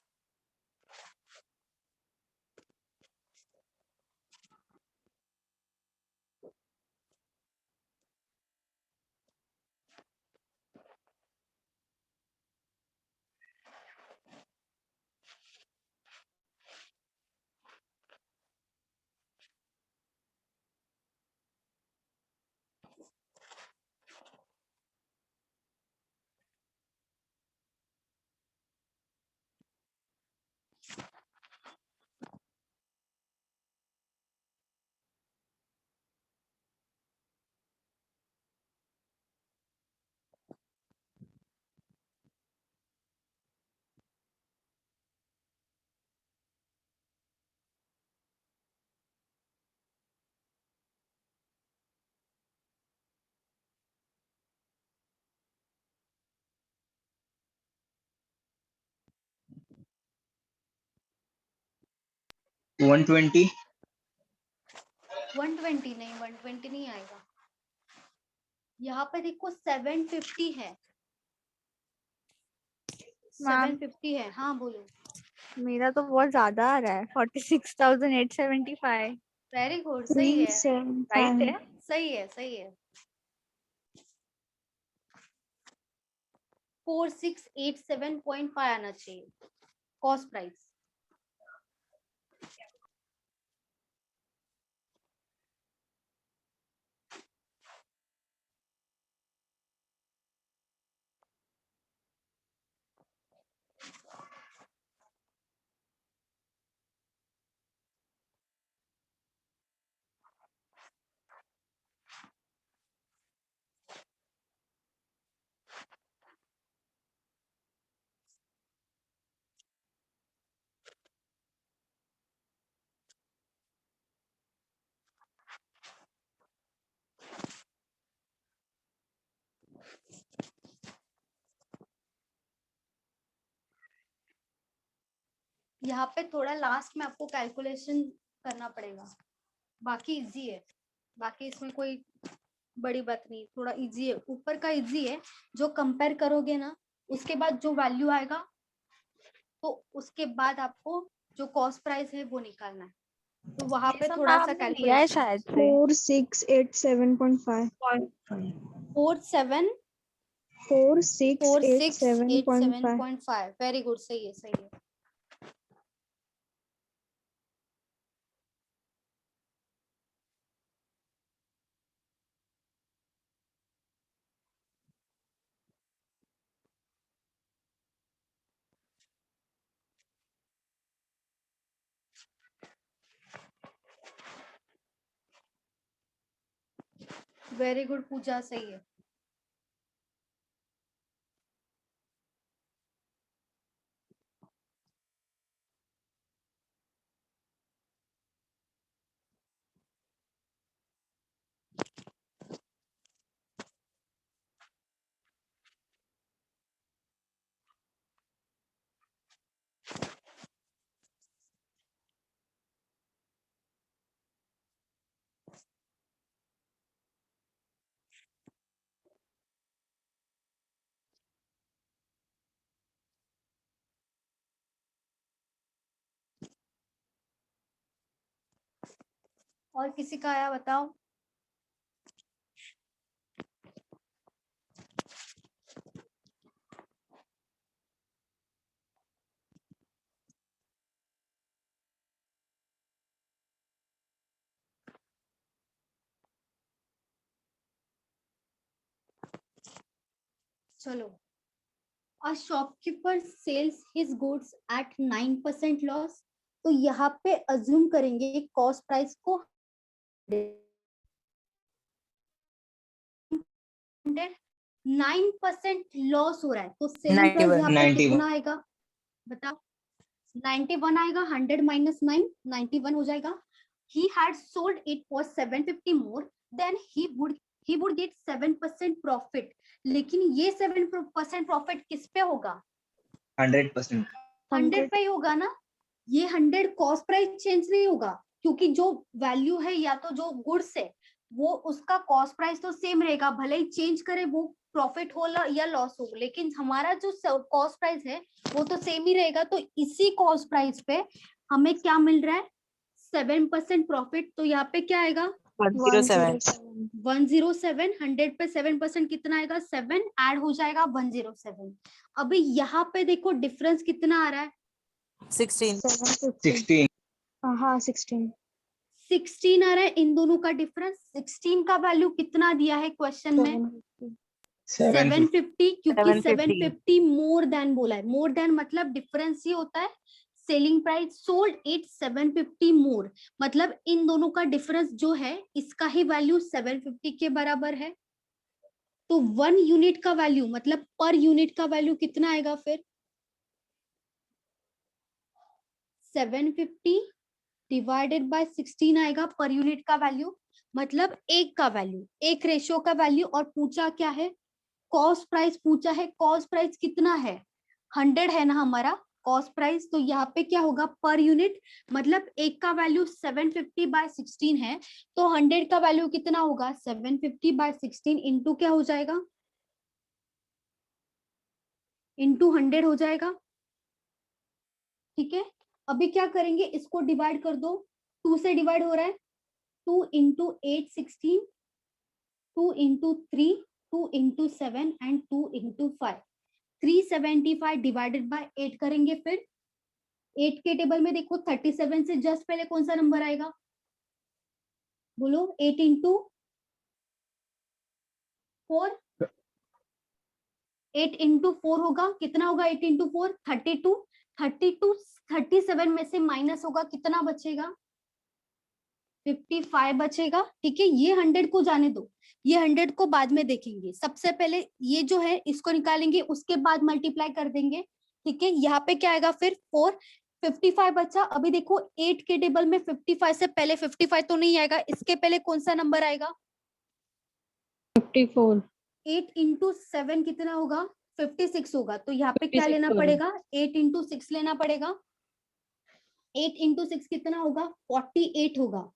One 120 नहीं, 120 नहीं आएगा। यहाँ पे देखो 750 है, 750 है। हाँ बोलो। मेरा तो बहुत ज्यादा आ रहा है, 46,875। वेरी गुड, सही है, राइट है। सही है, सही है। 4687.5 आना चाहिए कॉस्ट प्राइस। यहाँ पे थोड़ा लास्ट में आपको कैलकुलेशन करना पड़ेगा, बाकी इजी है, बाकी इसमें कोई बड़ी बात नहीं, थोड़ा इजी है, ऊपर का इजी है। जो कंपेयर करोगे ना, उसके बाद जो वैल्यू आएगा, तो उसके बाद आपको जो कॉस्ट प्राइस है वो निकालना है, तो वहां पे थोड़ा सा दिया है कैलकुलेशन। शायद से। 4687.5 47 4687.5. 4687.5 वेरी गुड, सही है सही है। वेरी गुड पूजा, सही है। और किसी का आया बताओ। चलो, a shopkeeper sells his goods at 9% loss, तो यहाँ पे अज्यूम करेंगे कॉस्ट प्राइस को 9% लॉस हो रहा है, तो सेलिंग प्राइस यहाँ पे 91. कितना आएगा बताओ। 91 आएगा, 100 माइनस 9, 91 हो जाएगा। He had sold it for 750 more, then he would get 7% profit, लेकिन ये 7% प्रॉफिट किस पे होगा? 100%. 100 पे ही होगा ना। ये 100 कॉस्ट प्राइस चेंज नहीं होगा, क्योंकि जो वैल्यू है या तो जो गुड्स है वो उसका कॉस्ट प्राइस तो सेम रहेगा, भले ही चेंज करे वो प्रॉफिट हो या लॉस हो, लेकिन हमारा जो कॉस्ट प्राइस है वो तो सेम ही रहेगा। तो इसी कॉस्ट प्राइस पे हमें क्या मिल रहा है? 7% प्रॉफिट। तो यहाँ पे क्या आएगा? 107. 107। 100 पे 7% कितना आएगा? 7 ऐड हो जाएगा 107। अभी यहाँ पे देखो डिफरेंस कितना आ रहा है? 16. 16. हाँ 16. 16 आ रहा है इन दोनों का डिफरेंस। 16 का वैल्यू कितना दिया है क्वेश्चन में? 750, क्योंकि 750. 750 मोर देन बोला है। मोर देन मतलब डिफरेंस ही होता है सेलिंग प्राइस, सोल्ड इट 750 मोर, मतलब इन दोनों का डिफरेंस जो है इसका ही वैल्यू 750 के बराबर है। तो 1 यूनिट का वैल्यू मतलब पर यूनिट का वैल्यू कितना आएगा फिर? 750 डिवाइडेड बाय 16 आएगा पर यूनिट का वैल्यू, मतलब एक का वैल्यू, एक रेशियो का वैल्यू। और पूछा क्या है? कॉस्ट प्राइस पूछा है। कॉस्ट प्राइस कितना है? 100 है ना हमारा कॉस्ट प्राइस, तो यहाँ पे क्या होगा? पर यूनिट, मतलब एक का वैल्यू 750 बाय 16 है, तो 100 का वैल्यू कितना होगा? 750 बाय 16 इंटू क्या हो जाएगा? इंटू 100 हो जाएगा। ठीक है, अभी क्या करेंगे? इसको डिवाइड कर दो, 2 से डिवाइड हो रहा है। 2 into 8 16, 2 into 3, 2 into 7 and 2 into 5। 375 divided by 8 करेंगे। फिर 8 के टेबल में देखो 37 से जस्ट पहले कौन सा नंबर आएगा? बोलो। 8 इंटू 4, 8 इंटू 4 होगा, कितना होगा? 8 इंटू 4 32। 32 37 में से माइनस होगा, कितना बचेगा? 55 बचेगा। ठीक है, ये 100 को जाने दो, ये 100 को बाद में देखेंगे। सबसे पहले ये जो है इसको निकालेंगे, उसके बाद मल्टीप्लाई कर देंगे। ठीक है, यहाँ पे क्या आएगा फिर? 4। 55 बचा। अभी देखो 8 के टेबल में 55 से पहले 55 तो नहीं आएगा, इसके पहले कौन सा नंबर आएगा? 54. 8 इंटू 7 कितना होगा? 56 होगा। तो यहाँ पे क्या 56 लेना होगा। पड़ेगा? 8 इंटू 6 लेना पड़ेगा। 8 इंटू 6 कितना होगा? 48 होगा।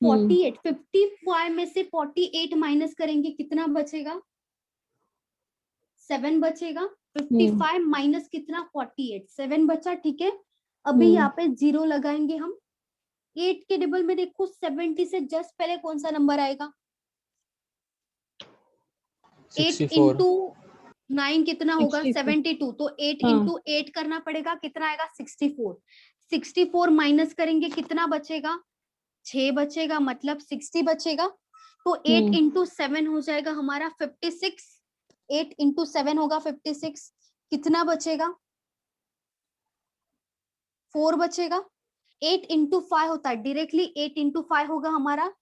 48, 55 में से 48 माइनस करेंगे, कितना बचेगा? 7 बचेगा। 55 माइनस कितना? 48, 7 बचा। ठीक है, अभी यहाँ पे 0 लगाएंगे हम। 8 के टेबल में देखो 70 से जस्ट पहले कौन सा नंबर आएगा? 8 64. इंटू 9 कितना होगा 64. 72, तो 8 हाँ. इंटू 8 करना पड़ेगा, कितना आएगा 64। 64 माइनस करेंगे कितना बचेगा, 6 बचेगा, मतलब 60 बचेगा। तो 8 इंटू 7 हो जाएगा हमारा 56। 8 इंटू 7 होगा 56। कितना बचेगा, 4 बचेगा। 8 इंटू 5 होता है डायरेक्टली, 8 इंटू 5 होगा हमारा,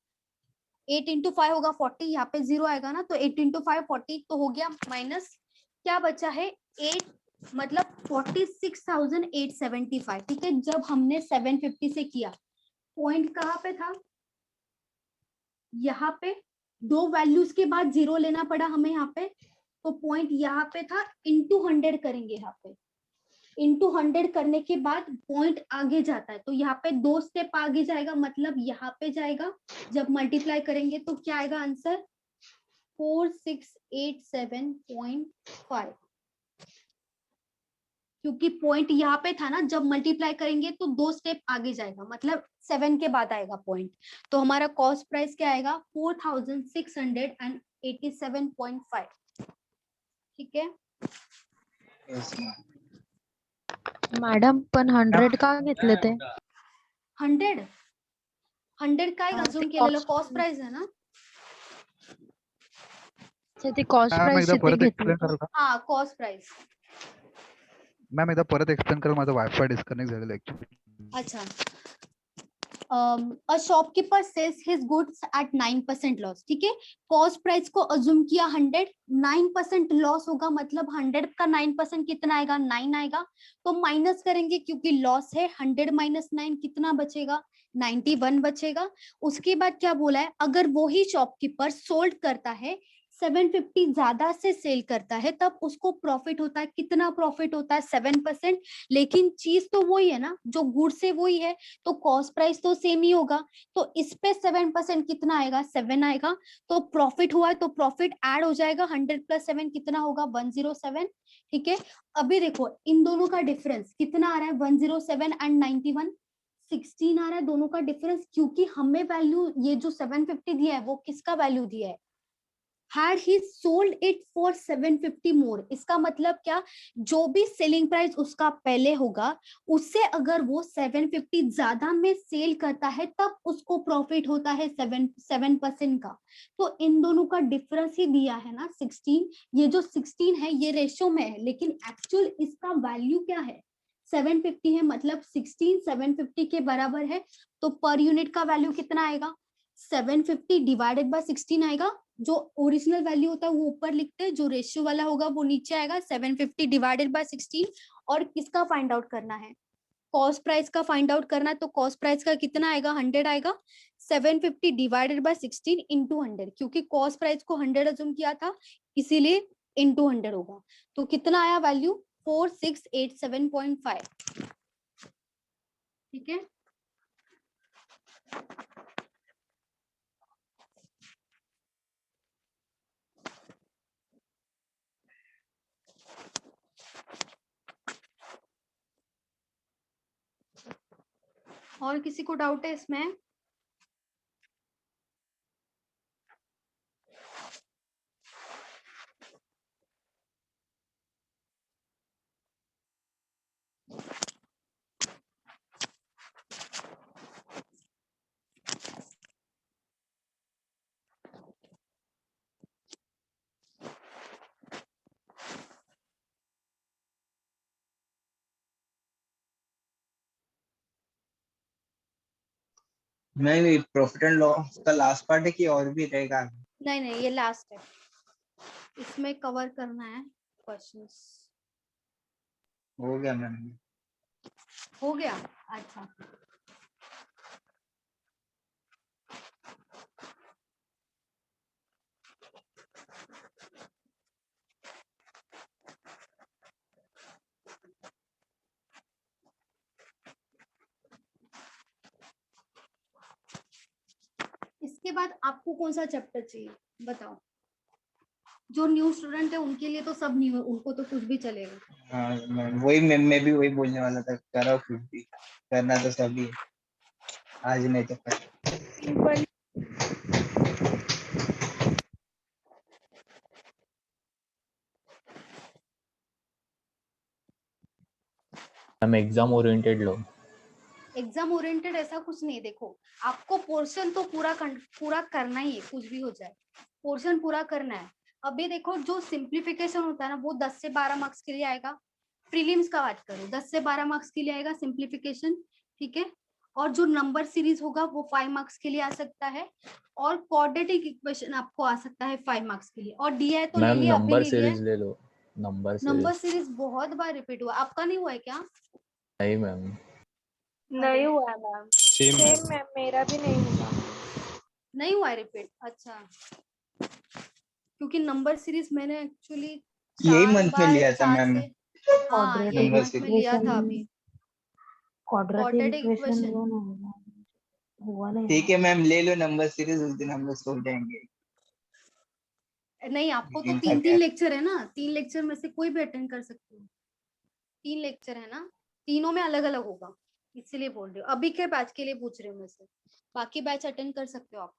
8 इंटू 5 होगा 40, यहाँ पे 0 आएगा ना, तो 8 इंटू 5 40 तो हो गया माइनस, क्या बचा है 8, मतलब 46,875। ठीक है, जब हमने 750 से किया, पॉइंट कहाँ पे था, यहाँ पे, दो वैल्यूज के बाद 0 लेना पड़ा हमें यहाँ पे, तो पॉइंट यहाँ पे था, इंटू 100 करेंगे, यहाँ पे इंटू 100 करने के बाद पॉइंट आगे जाता है, तो यहाँ पे 2 स्टेप आगे जाएगा, मतलब यहाँ पे जाएगा। जब मल्टीप्लाई करेंगे तो क्या आएगा आंसर, 4687.5, क्योंकि पॉइंट यहाँ पे था ना, जब मल्टीप्लाई करेंगे तो 2 स्टेप आगे जाएगा, मतलब 7 के बाद आएगा पॉइंट। तो हमारा कॉस्ट प्राइस क्या आएगा, 4687.5। ठीक है मॅडम पण 100 का घेतले ते 100 काय हा, अजून ते केलेलं, cost- कॉस्ट प्राइस आहे ना। अच्छा, ते कॉस्ट मॅम प्राइस एकदा ते परत घेतले एक्सप्लेन का? कराल का? हाँ कॉस्ट प्राइस। मॅम एकदा परत एक्सप्लेन कराल, माझा वायफाय डिस्कनेक्ट झालेला ऍक्च्युली. अच्छा, a shopkeeper sells his goods at 9% loss. ठीक है, कॉस्ट प्राइस को अज्यूम किया 100, 9% लॉस होगा, मतलब 100 का 9% कितना आएगा, 9 आएगा। तो माइनस करेंगे क्योंकि लॉस है, 100 माइनस 9 कितना बचेगा, 91 बचेगा। उसके बाद क्या बोला है, अगर वो ही शॉपकीपर सोल्ड करता है, 750 ज्यादा से सेल करता है, तब उसको प्रॉफिट होता है, कितना प्रॉफिट होता है, 7%। लेकिन चीज तो वही है ना, जो गुड्स है वही है, तो कॉस्ट प्राइस तो सेम ही होगा, तो इस पे 7% कितना आएगा, 7 आएगा। तो प्रॉफिट हुआ है, तो प्रॉफिट ऐड हो जाएगा, 100 प्लस 7 कितना होगा, 107। ठीक है, अभी देखो इन दोनों का डिफरेंस कितना आ रहा है, 107 एंड 91, 16 आ रहा है दोनों का डिफरेंस, क्योंकि हमें वैल्यू ये जो 750 दिया है वो किसका वैल्यू दिया है, had he sold it for 750 more। इसका मतलब क्या, जो भी सेलिंग प्राइस उसका पहले होगा, उससे अगर वो 750 ज्यादा में सेल करता है, तब उसको प्रॉफिट होता है 7% का। तो इन दोनों का डिफरेंस ही दिया है ना 16। ये जो 16 है ये रेशियो में है, लेकिन एक्चुअल इसका वैल्यू क्या है, 750 है, मतलब 16 750 के बराबर है। तो पर यूनिट का वैल्यू कितना आएगा, 750 डिवाइडेड बाय 16 आएगा। जो ओरिजिनल वैल्यू होता है वो ऊपर लिखते हैं, जो रेशियो वाला होगा वो नीचे आएगा, 750 डिवाइडेड बाय 16। और किसका फाइंड आउट करना है, कॉस्ट प्राइस का फाइंड आउट करना है, तो कॉस्ट प्राइस का कितना आएगा, 100 आएगा। 750 डिवाइडेड बाय 16 इंटू 100, क्योंकि कॉस्ट प्राइस को 100 अज्यूम किया था, इसीलिए इंटू 100 होगा। तो कितना आया वैल्यू, 4687.5। ठीक है, और किसी को डाउट है इसमें, नहीं, प्रॉफिट एंड लॉस का लास्ट पार्ट है कि और भी रहेगा? नहीं नहीं ये लास्ट है, इसमें कवर करना है क्वेश्चंस। हो गया मैम। हो गया, अच्छा इसके बाद आपको कौन सा चैप्टर चाहिए बताओ। जो न्यू स्टूडेंट है उनके लिए तो सब न्यू है, उनको तो कुछ भी चलेगा। हाँ मैम, वही मैं भी वही बोलने वाला था, करो कुछ भी, करना तो सभी है, आज नहीं तो कल। हम एग्जाम ओरिएंटेड लो। एग्जाम ओरिएंटेड ऐसा कुछ नहीं, देखो आपको पोर्शन तो पूरा करना ही है, कुछ भी हो जाए पोर्शन पूरा करना है। अभी देखो जो सिंप्लीफिकेशन होता है ना वो 10 से 12 मार्क्स के लिए आएगा। प्रीलिम्स का बात करो 10 से 12 मार्क्स के लिए आएगा सिंप्लीफिकेशन, ठीक है। और जो नंबर सीरीज होगा वो 5 मार्क्स के लिए आ सकता है, और क्वाड्रेटिक इक्वेशन आपको आ सकता है 5 मार्क्स के लिए। और डीआई तो ले मैम लिया, अभी नंबर ले लिया। सीरीज ले लो, नंबर नंबर सीरीज। सीरीज बहुत बार रिपीट हुआ, आपका नहीं हुआ है क्या? नहीं मैम। नहीं हुआ है मैम। सेम सेम मैम, मेरा भी नहीं हुआ। नहीं हुआ है रिपीट, अच्छा। क्योंकि नंबर सीरीज मैंने एक्चुअली यही 4 मंथ में बार लिया था 4 मैम। से, हाँ यही नंबर मंथ में लिया था अभी। क्वाड्रेटिक क्वाड्रेटिक इक्वेशन इक्वेशन हुआ नहीं ठीक है मैम, ले लो नंबर सीरीज, उस दिन हम लोग सो जाएंगे। नहीं, आपको तो दिन तीन थक गए। लेक्चर है ना, 3 लेक्चर में से कोई भी अटेंड कर सकते हो। 3 लेक्चर है ना, तीनों में अलग अलग होगा, इसीलिए बोल रही हूँ। अभी के बैच के लिए पूछ रही हूँ मैं से, बाकी बैच अटेंड कर सकते हो आप।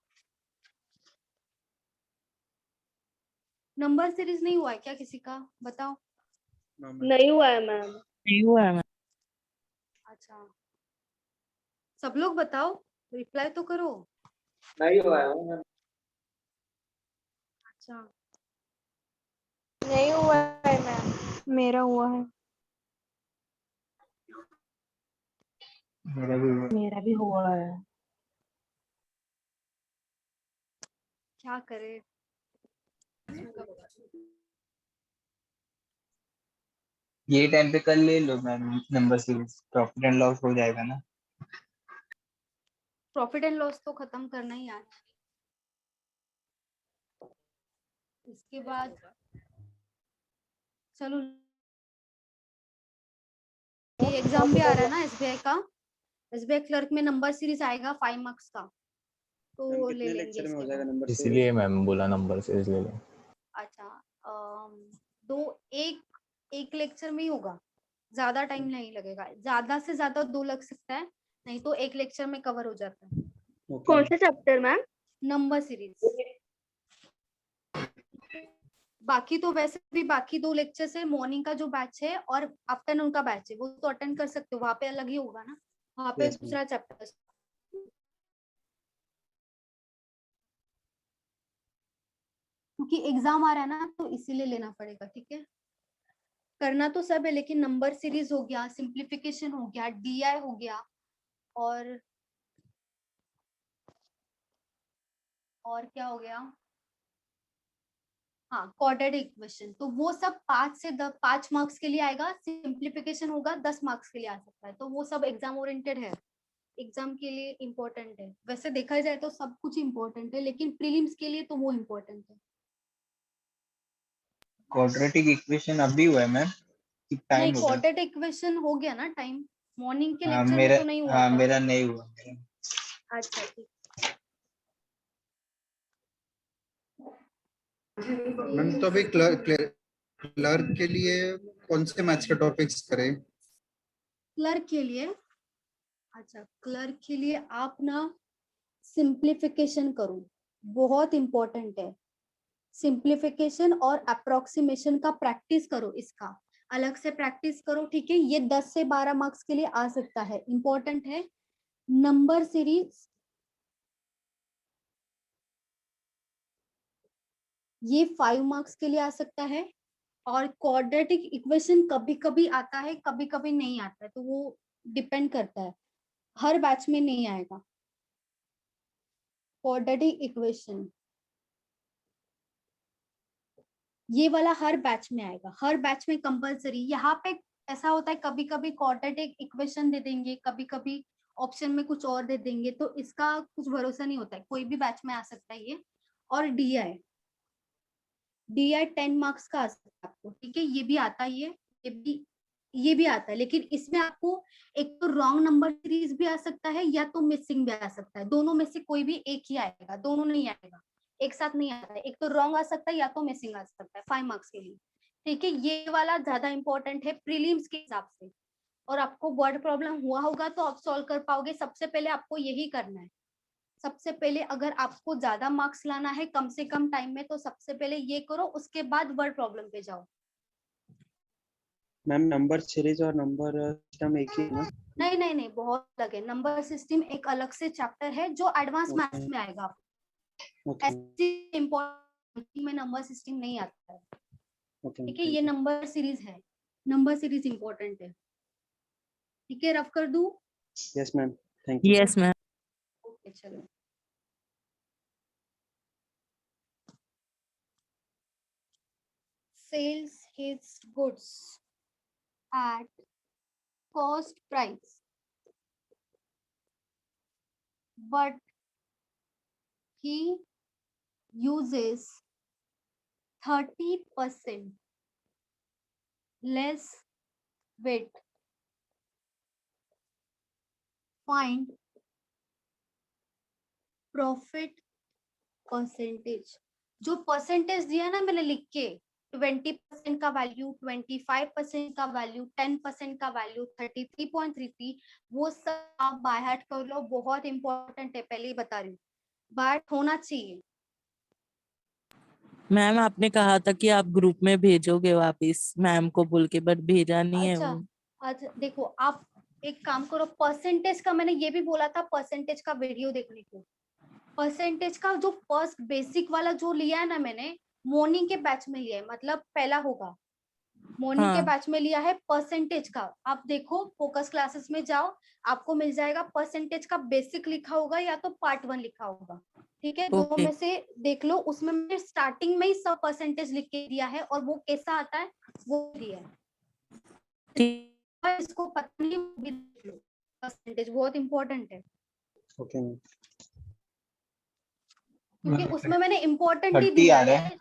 नंबर सीरीज नहीं हुआ है क्या किसी का, बताओ। नहीं हुआ है मैम। नहीं हुआ है मैम। अच्छा, सब लोग बताओ, रिप्लाई तो करो। नहीं हुआ है मैम। अच्छा, नहीं हुआ है मैम। मेरा हुआ है। मेरा भी हुआ है। क्या करे। ये टाइम पे कल ले लो ma'am number series, profit and loss हो जाएगा ना। प्रॉफिट एंड लॉस तो खत्म करना ही आज। इसके बाद चलो, ये एग्जाम भी आ रहा है ना एसबीआई का। एसबीआई क्लर्क में नंबर सीरीज आएगा 5 मार्क्स का, तो ले लेंगे इसके बाद। इसीलिए मैम बोला नंबर सीरीज ले लो। अच्छा, एक लेक्चर में ही होगा, ज्यादा टाइम नहीं लगेगा, ज्यादा से ज्यादा 2 लग सकता है, नहीं तो एक लेक्चर में कवर हो जाता है। कौन सा चैप्टर मैम? Number series. बाकी तो वैसे भी बाकी 2 लेक्चर है, मॉर्निंग का जो बैच है और आफ्टरनून का बैच है वो तो अटेंड कर सकते हो, वहां पे अलग ही होगा ना, वहां पे दूसरा चैप्टर। क्योंकि एग्जाम आ रहा है ना तो इसीलिए लेना पड़ेगा, ठीक है। करना तो सब है, लेकिन नंबर सीरीज हो गया, सिंप्लीफिकेशन हो गया, डीआई हो गया, और क्या हो गया, हाँ क्वाड्रेटिक इक्वेशन, तो वो सब 5 मार्क्स के लिए आएगा। सिंप्लीफिकेशन होगा 10 मार्क्स के लिए आ सकता है, तो वो सब एग्जाम ओरिएंटेड है, एग्जाम के लिए इम्पोर्टेंट है। वैसे देखा जाए तो सब कुछ इम्पोर्टेंट है, लेकिन प्रीलिम्स के लिए तो वो इम्पोर्टेंट है। क्वाड्रेटिक इक्वेशन अभी हुआ है मैम, नहीं, टाइम होगा। क्वाड्रेटिक इक्वेशन हो गया ना टाइम, मॉर्निंग के हाँ लेक्चर में मेरा, तो नहीं हुआ हाँ था। मेरा नहीं हुआ। अच्छा ठीक। मैम तो अभी क्लर्क के लिए कौन से मैथ्स के टॉपिक्स करें? क्लर्क के लिए, अच्छा क्लर्क के लिए आप ना सिंप्लीफिकेशन करो, बहुत इंपॉर्टेंट है। सिंप्लीफिकेशन और अप्रोक्सीमेशन का प्रैक्टिस करो, इसका अलग से प्रैक्टिस करो, ठीक है। ये 10 से 12 मार्क्स के लिए आ सकता है, इंपॉर्टेंट है। नंबर सीरीज ये 5 मार्क्स के लिए आ सकता है, और क्वाड्रेटिक इक्वेशन कभी कभी आता है, कभी कभी नहीं आता है, तो वो डिपेंड करता है, हर बैच में नहीं आएगा। क्वाड्रेटिक इक्वेशन ये वाला हर बैच में आएगा, हर बैच में कंपलसरी। यहाँ पे ऐसा होता है कभी कभी क्वाड्रेटिक इक्वेशन दे देंगे, कभी कभी ऑप्शन में कुछ और दे देंगे, तो इसका कुछ भरोसा नहीं होता है, कोई भी बैच में आ सकता है ये। और डीआई 10 मार्क्स का आ सकता है आपको, ठीक है, ये भी आता है, ये भी आता है, लेकिन इसमें आपको एक तो रॉन्ग नंबर सीरीज भी आ सकता है, या तो मिसिंग भी आ सकता है, दोनों में से कोई भी एक ही आएगा, दोनों नहीं आएगा, एक साथ नहीं आता है। एक तो रॉन्ग आ सकता है या तो मिसिंग आ सकता है 5 मार्क्स के लिए, ठीक है। ये वाला ज्यादा इंपॉर्टेंट है प्रीलिम्स के हिसाब से। और आपको वर्ड प्रॉब्लम हुआ होगा तो आप सॉल्व कर पाओगे, सबसे पहले आपको यही करना है। सबसे पहले अगर आपको ज्यादा मार्क्स लाना है कम से कम टाइम में, तो सबसे पहले ये करो, उसके बाद वर्ड प्रॉब्लम पे जाओ। मैम नंबर सीरीज और नंबर सिस्टम एक ही है ना? नहीं नहीं नहीं, बहुत अलग है। नंबर सिस्टम एक अलग से चैप्टर है जो एडवांस मैथ्स Okay. में आएगा। ओके ऐसे इम्पोर्टेंट में नंबर सिस्टम नहीं आता है। ओके ठीक है, ये नंबर सीरीज है, नंबर सीरीज इम्पोर्टेंट है। ठीक है, रफ कर दूं? Yes ma'am, thank you. Yes ma'am. Okay चलो। Sells his goods at cost price, but he uses 30% less weight. Find profit percentage. जो परसेंटेज दिया ना मैंने लिख के, 20% का वैल्यू, 25% का वैल्यू, 10% का वैल्यू, 33.33, वो सब आप बाय हार्ट कर लो। बहुत इंपॉर्टेंट है, पहले ही बता रही हूँ, बाय होना चाहिए। मैम आपने कहा था कि आप ग्रुप में भेजोगे वापस मैम को बोल के, बट भेजा नहीं है अच्छा वो। अच्छा, देखो आप एक काम करो, परसेंटेज का मैंने ये भी बोला था, परसेंटेज का वीडियो देखने को। परसेंटेज का जो फर्स्ट बेसिक वाला जो लिया है ना मैंने, मॉर्निंग के बैच में लिया है, मतलब पहला होगा, मॉर्निंग के हाँ बैच में लिया है परसेंटेज का। आप देखो फोकस क्लासेस में जाओ, आपको मिल जाएगा परसेंटेज का बेसिक लिखा होगा या तो पार्ट 1 लिखा होगा। ठीक है, दोनों ओके में से देख लो। उसमें मैंने स्टार्टिंग में ही सब परसेंटेज लिख के दिया है, और वो कैसा आता है वो दिया है। ठीक। इसको पता नहीं, वो भी देख लो, परसेंटेज बहुत इंपॉर्टेंट है, ओके मैम। क्योंकि उसमें मैंने इम्पोर्टेंट ही 30 दिया आ रहा है। है।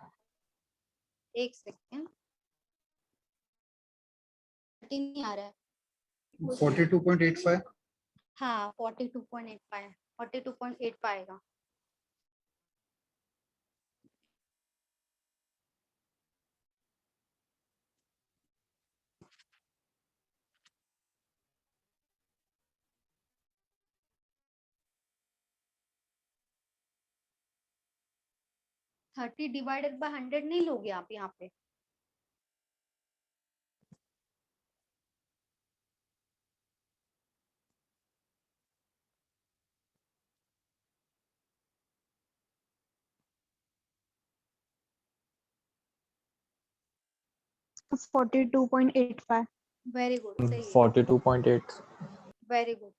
एक सेकेंड, नहीं आ रहा है। 42.85। हाँ 42.85, 42.85 आएगा। थर्टी डिवाइडेड बाय 100 नहीं लोगे आप यहाँ पे? वेरी गुड, सही है, 42.8। Very good.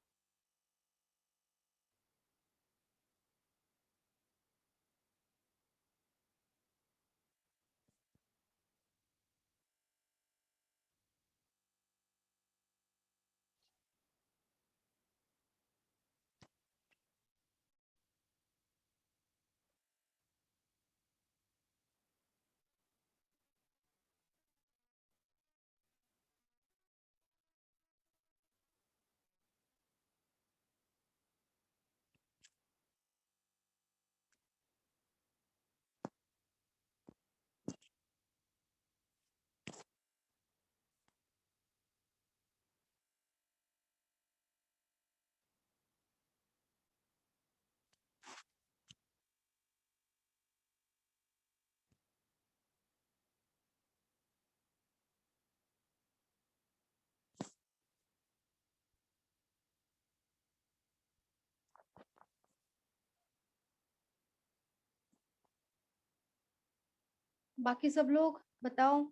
बाकी सब लोग बताओ।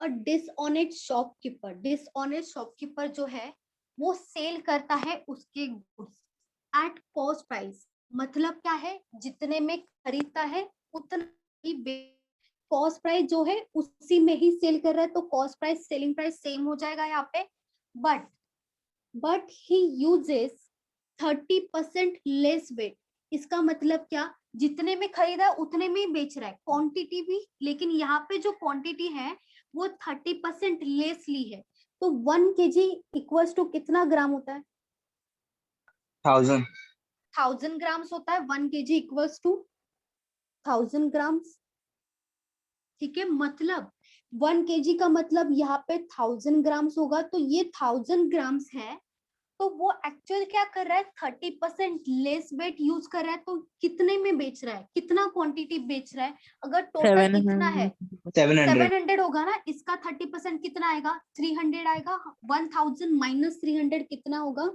और डिसऑनेस्ट शॉपकीपर, डिसऑनेस्ट शॉपकीपर जो है वो सेल करता है उसके गुड्स एट कॉस्ट प्राइस। मतलब क्या है, जितने में खरीदता है उतना ही कॉस्ट प्राइस जो है उसी में ही सेल कर रहा है, तो cost price selling price same हो जाएगा यहाँ पे। But he uses 30% less weight. इसका मतलब क्या, जितने में खरीदा है उतने में ही बेच रहा है, क्वांटिटी भी, लेकिन यहाँ पे जो क्वांटिटी है वो 30% लेस ली है। तो 1 kg इक्वल्स टू कितना ग्राम होता है? 1000। 1000 ग्राम्स होता है। 1 kg इक्वल्स टू 1000 ग्राम्स। ठीक है, मतलब 1 kg का मतलब यहाँ पे 1000 ग्राम्स होगा, तो ये 1000 ग्राम्स है, तो वो एक्चुअल क्या कर रहा है, 30% लेस वेट यूज कर रहा है, तो कितने में बेच रहा है, कितना क्वांटिटी बेच रहा है, अगर टोटल इतना है 700 700 होगा ना, इसका 30% कितना आएगा, 300 आएगा, 1000 माइनस 300 कितना होगा,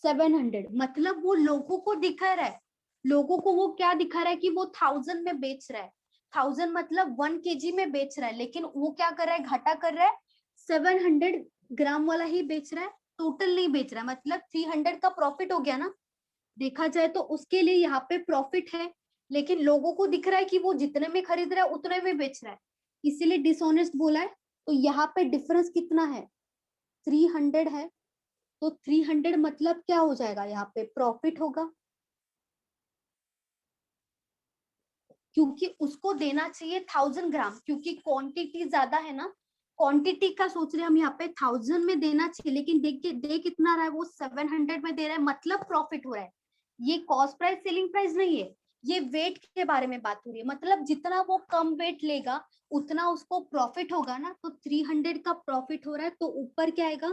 700। मतलब वो लोगों को दिखा रहा है, लोगों को वो क्या दिखा रहा है कि वो 1000 में बेच रहा है, 1000 मतलब 1 kg में बेच रहा है, लेकिन वो क्या कर रहा है, घाटा कर रहा है, 700 ग्राम वाला ही बेच रहा है, टोटल नहीं बेच रहा है, मतलब 300 का प्रॉफिट हो गया ना, देखा जाए तो उसके लिए यहाँ पे प्रॉफिट है, लेकिन लोगों को दिख रहा है कि वो जितने में खरीद रहा है उतने में बेच रहा है, इसीलिए डिसऑनेस्ट बोला है। तो यहाँ पे डिफरेंस कितना है, 300 है, तो 300 मतलब क्या हो जाएगा, यहाँ पे प्रॉफिट होगा, क्योंकि उसको देना चाहिए 1000 ग्राम, क्योंकि क्वांटिटी ज्यादा है ना, क्वांटिटी का सोच रहे हैं हम यहाँ पे 1000 में देना चाहिए, लेकिन दे कितना रहा है, वो 700 में दे रहा है, मतलब प्रॉफिट हो रहा है। ये कॉस्ट प्राइस सेलिंग प्राइस नहीं है, ये वेट के बारे में बात हो रही है, मतलब जितना वो कम वेट लेगा उतना उसको प्रॉफिट होगा ना, तो 300 का प्रॉफिट हो रहा है, तो ऊपर क्या आएगा,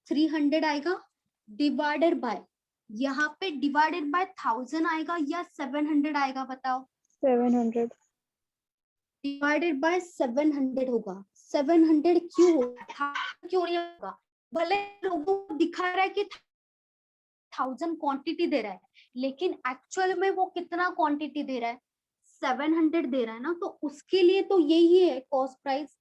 300 आएगा, डिवाइडेड बाय, यहाँ पे डिवाइडेड बाय 1000 आएगा या 700 आएगा, बताओ, 700। डिवाइडेड बाय 700 होगा, 700 क्यों होगा, क्यों नहीं होगा, भले लोगों को दिखा रहा है कि 1000 क्वांटिटी दे रहा है, लेकिन एक्चुअल में वो कितना क्वांटिटी दे रहा है, 700 दे रहा है ना, तो उसके लिए तो यही है कॉस्ट प्राइस,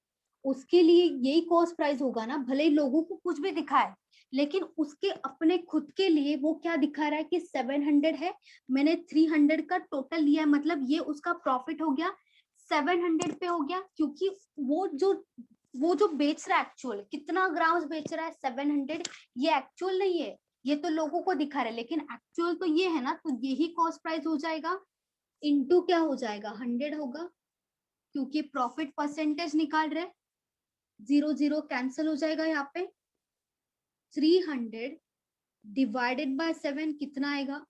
उसके लिए यही कॉस्ट प्राइस होगा ना, भले ही लोगों को कुछ भी दिखाए, लेकिन उसके अपने खुद के लिए वो क्या दिखा रहा है कि 700 है, मैंने 300 का टोटल लिया है, मतलब ये उसका प्रॉफिट हो गया, 700 पे हो गया, क्योंकि वो जो बेच रहा है एक्चुअल कितना ग्राम्स बेच रहा है, 700, ये एक्चुअल नहीं है, ये तो लोगों को दिखा रहा है, लेकिन एक्चुअल तो ये है ना, तो यही कॉस्ट प्राइस हो जाएगा, इनटू क्या हो जाएगा, 100 होगा, क्योंकि प्रॉफिट परसेंटेज निकाल रहे, 0 कैंसिल हो जाएगा, यहाँ पे 300 डिवाइडेड बाय 7 कितना आएगा,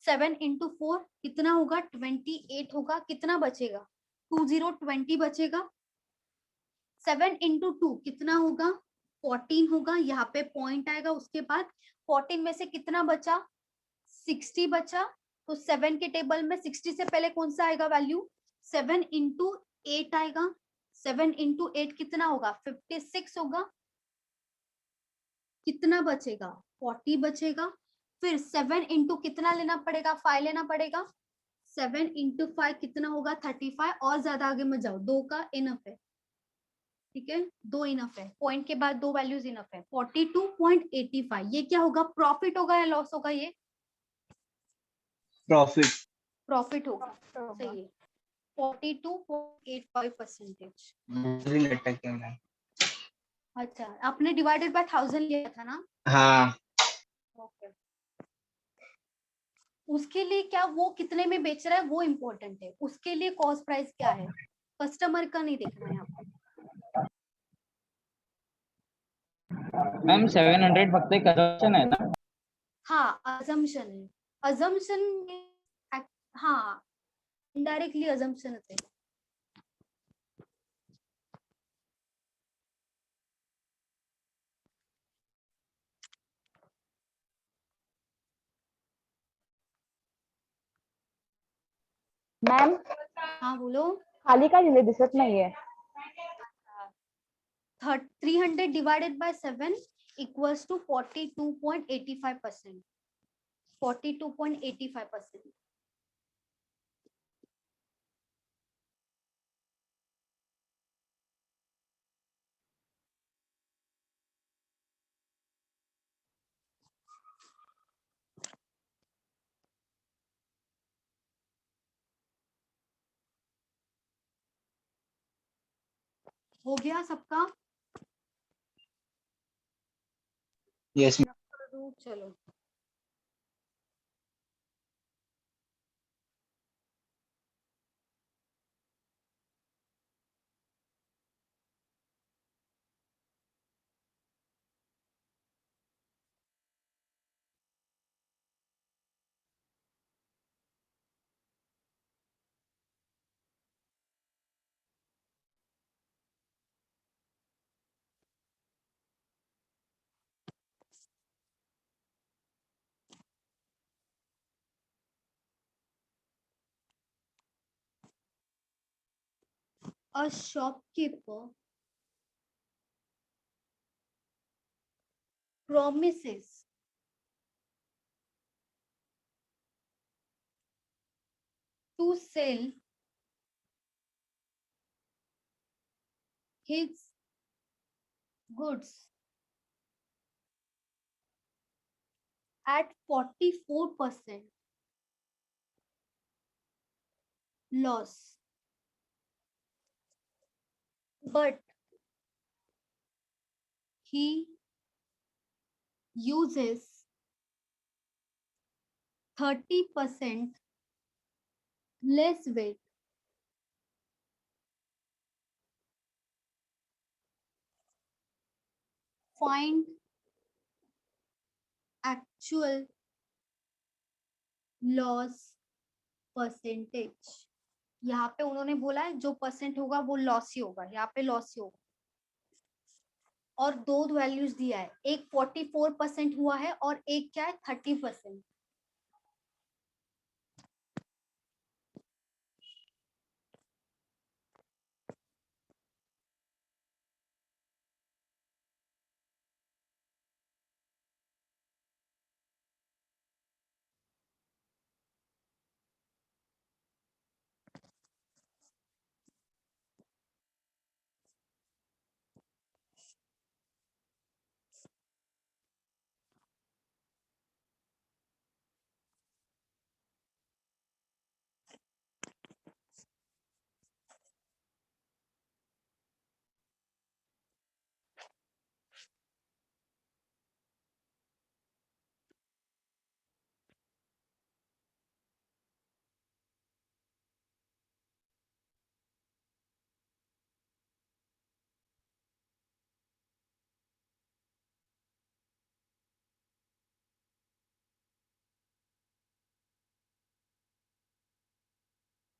7 इंटू 4 कितना होगा, 28 होगा, कितना बचेगा, 20 बचेगा, 7 इंटू 2 कितना होगा, 14 होगा, यहाँ पे पॉइंट आएगा, उसके बाद 14 में से कितना बचा, 60 बचा, तो 7 के टेबल में 60 से पहले कौन सा आएगा वैल्यू, 7 इंटू 8 आएगा, 7 इंटू 8 कितना होगा, 56 होगा, कितना बचेगा, 40 बचेगा, फिर 7 इंटू कितना लेना पड़ेगा, 5 लेना पड़ेगा, 7 इंटू 5 कितना होगा, 35, और ज्यादा आगे मत जाओ, 2 का इनफ है, ठीक है, 2 इनफ है, पॉइंट के बाद 2 वैल्यूज इनफ है, 42.85, ये क्या होगा, प्रॉफिट होगा या लॉस होगा, ये प्रॉफिट प्रॉफिट होगा, सही है, 42.85%। मुझे लगता है मैं अच्छा, आपने डिवाइडेड बाय 1000 लिया था ना, हाँ ओके, उसके लिए क्या वो कितने में बेच रहा है वो इम्पोर्टेंट है, उसके लिए कॉस्ट प्राइस क्या है, कस्टमर का नहीं देखना है यहाँ पे। मैम 700 फक्त एक assumption है ना? हाँ, अजम्पशन है, अजम्पशन, हाँ, इनडायरेक्टली अजम्पशन है, मॅम हाँ बोलो, खाली का लिहिले दिसत नाहीये. 300 divided by 7 equals to 42.85%, 42.85%। हो गया सबका, यस चलो। A shopkeeper promises to sell his goods at 44% loss, but he uses 30% less weight. Find actual loss percentage. यहाँ पे उन्होंने बोला है जो परसेंट होगा वो लॉस ही होगा, यहाँ पे लॉस ही होगा। और दो वैल्यूज दिया है, एक 44% हुआ है और एक क्या है 30%।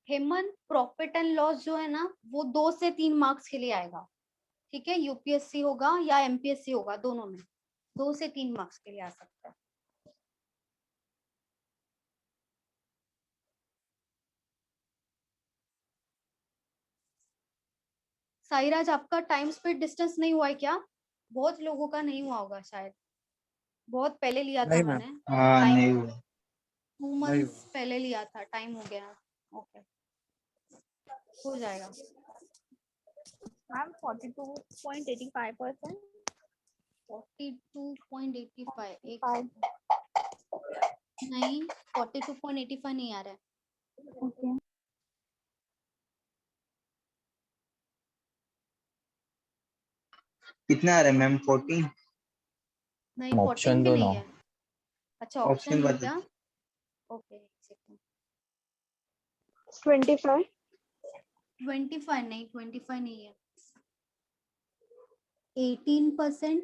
हेमंत, प्रॉफिट एंड लॉस जो है ना वो 2 से 3 मार्क्स के लिए आएगा, ठीक है। यूपीएससी होगा या एमपीएससी होगा, दोनों में 2 से 3 मार्क्स के लिए आ सकता है। साईराज, आपका टाइम स्पीड डिस्टेंस नहीं हुआ है क्या? बहुत लोगों का नहीं हुआ होगा शायद, बहुत पहले लिया था नहीं मैम। मैंने, हाँ नहीं हुआ। 2 मंथ्स पहले लिया था, टाइम हो गया। ओके, हो जाएगा। मैम 42.85%। 42.85 एक नहीं, 42.85 नहीं आ रहा है। ओके, कितना आ रहा है मैम? 14? नहीं, ऑप्शन 14 भी दो नहीं ना। है। अच्छा, ऑप्शन दो बता। क्या? ओके, 25। 25 नहीं, 25 नहीं है। 18%,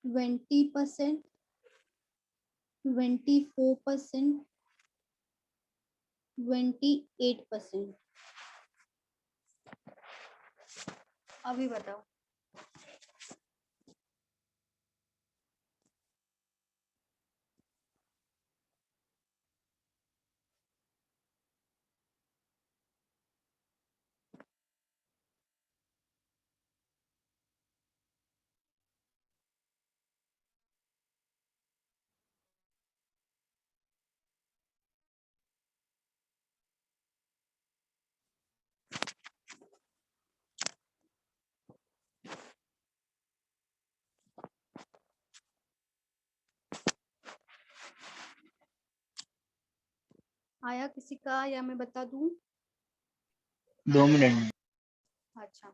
20%, 24%, 28%। अभी बताओ। आया किसी का या मैं बता दूं? 2 मिनट। अच्छा,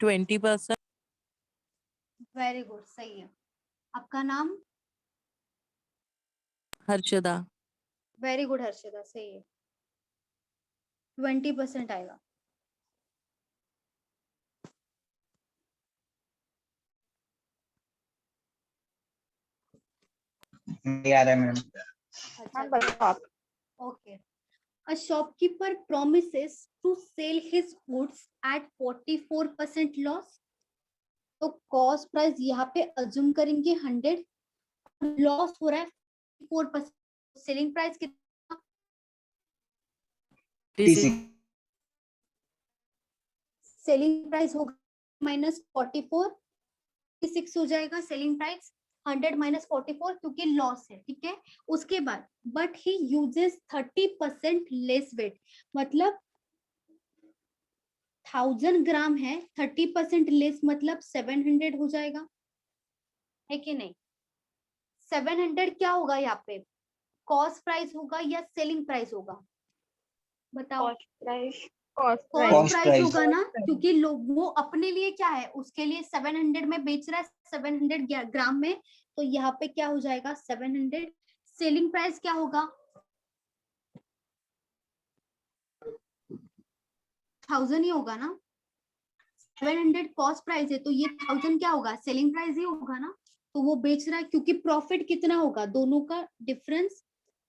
ट्वेंटी परसेंट। वेरी गुड, सही है। आपका नाम? हर्षदा। वेरी गुड हर्षदा, सही है। 20% आएगा। नहीं आ रहा है मैम। अच्छा, बताओ आप। Okay. A shopkeeper promises to sell his goods at 44% loss. तो कॉस्ट प्राइस यहाँ पे अज्यूम करेंगे 100, लॉस हो रहा है 4%, सेलिंग प्राइस कितना? सेलिंग प्राइस होगा -44, 6 हो जाएगा सेलिंग प्राइस, 100 - 44 क्योंकि लॉस है, ठीक है। उसके बाद but he uses 30% less weight, मतलब 1000 ग्राम है, 30% लेस मतलब 700 हो जाएगा, है कि नहीं? 700 क्या होगा यहाँ पे, कॉस्ट प्राइस होगा या सेलिंग प्राइस होगा, बताओ? कॉस्ट प्राइस होगा ना, क्योंकि लोग वो अपने लिए क्या है, उसके लिए 700 में बेच रहा है, 700 ग्राम में, तो यहाँ पे क्या हो जाएगा 700। सेलिंग प्राइस क्या होगा, 1000 ही होगा ना, 700 कॉस्ट प्राइस है तो ये 1000 क्या होगा, सेलिंग प्राइस ही होगा ना। तो वो बेच रहा है क्योंकि प्रॉफिट कितना होगा, दोनों का डिफरेंस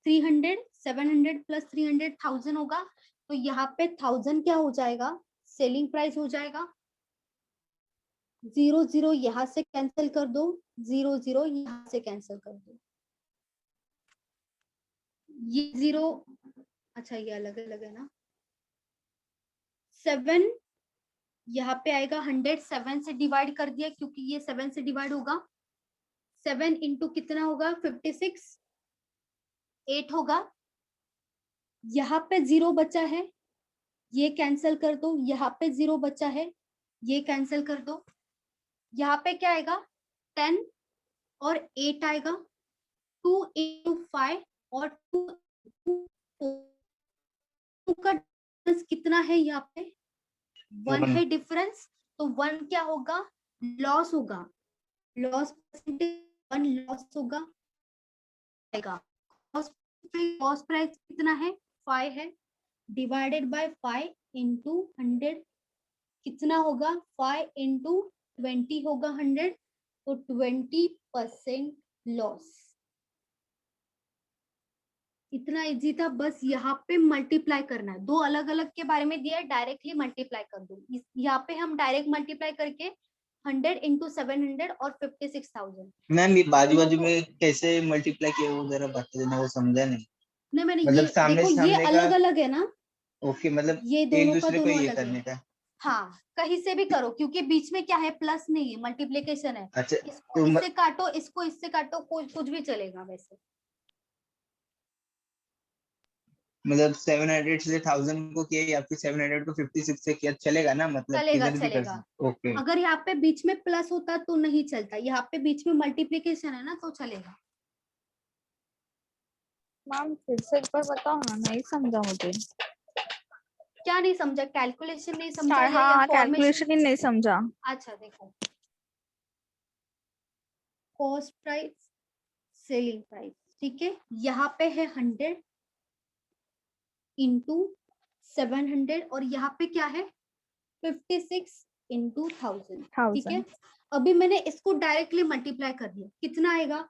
300, 700 + 300 1000 होगा, तो यहाँ पे 1000 क्या हो जाएगा, सेलिंग प्राइस हो जाएगा। 0 0 यहाँ से कैंसिल कर दो, 0 0 यहाँ से कैंसिल कर दो, ये 0, अच्छा ये अलग अलग है ना। 7 यहाँ पे आएगा 100, 7 से डिवाइड कर दिया क्योंकि ये 7 से डिवाइड होगा, 7 इंटू कितना होगा 56, 8 होगा। यहाँ पे 0 बचा है, ये कैंसिल कर दो, यहाँ पे 0 बचा है, ये कैंसिल कर दो। यहाँ पे क्या आएगा 10 और 8 आएगा, 2 × 5 और 2 का डिफरेंस कितना है, यहाँ पे 1 है डिफरेंस, तो 1 क्या होगा, लॉस होगा, लॉस परसेंटेज 1 लॉस होगा। कॉस्ट प्राइस कितना है 5 है, डिवाइडेड बाय 5 इंटू 100 कितना होगा, 5 इंटू 20 होगा 100, तो 20% लॉस। इतना इजी था, बस यहाँ पे मल्टीप्लाई करना है, दो अलग अलग के बारे में दिया है, डायरेक्टली मल्टीप्लाई कर दो। यहाँ पे हम डायरेक्ट मल्टीप्लाई करके 100 इंटू 700 और 56,000। मैम ये बाजू बाजू में कैसे मल्टीप्लाई किया वो जरा बता देना, वो समझा नहीं। नहीं मैंने मतलब ये सामने देखो, ये सामने अलग का, अलग है ना, ओके, मतलब ये एक दोनों का दूसरे को दोनों ये अलग करने है। का। हाँ कहीं से भी करो क्योंकि बीच में क्या है, प्लस नहीं है, मल्टीप्लिकेशन है। अच्छा इसको तो इससे काटो, इसको इससे काटो, कुछ भी चलेगा वैसे। मतलब 700 से 1000 को किया या फिर 700 को 56 से किया, चलेगा ना, मतलब चलेगा किधर भी कर चलेगा। सकते। ओके अगर यहाँ पे बीच में प्लस होता तो नहीं चलता, यहाँ पे बीच में मल्टीप्लिकेशन है ना, तो चलेगा। मैम फिर से एक बार बताओ ना, नहीं समझा मुझे। क्या नहीं समझा, कैलकुलेशन नहीं समझा या हाँ फॉर्मेशन? कैलकुलेशन ही नहीं समझा। अच्छा देखो, कॉस्ट प्राइस, सेलिंग प्राइस, ठीक है, यहाँ पे है 100 इंटू 700 और यहाँ पे क्या है 56 इंटू 1000, ठीक है। अभी मैंने इसको डायरेक्टली मल्टीप्लाई कर दिया, कितना आएगा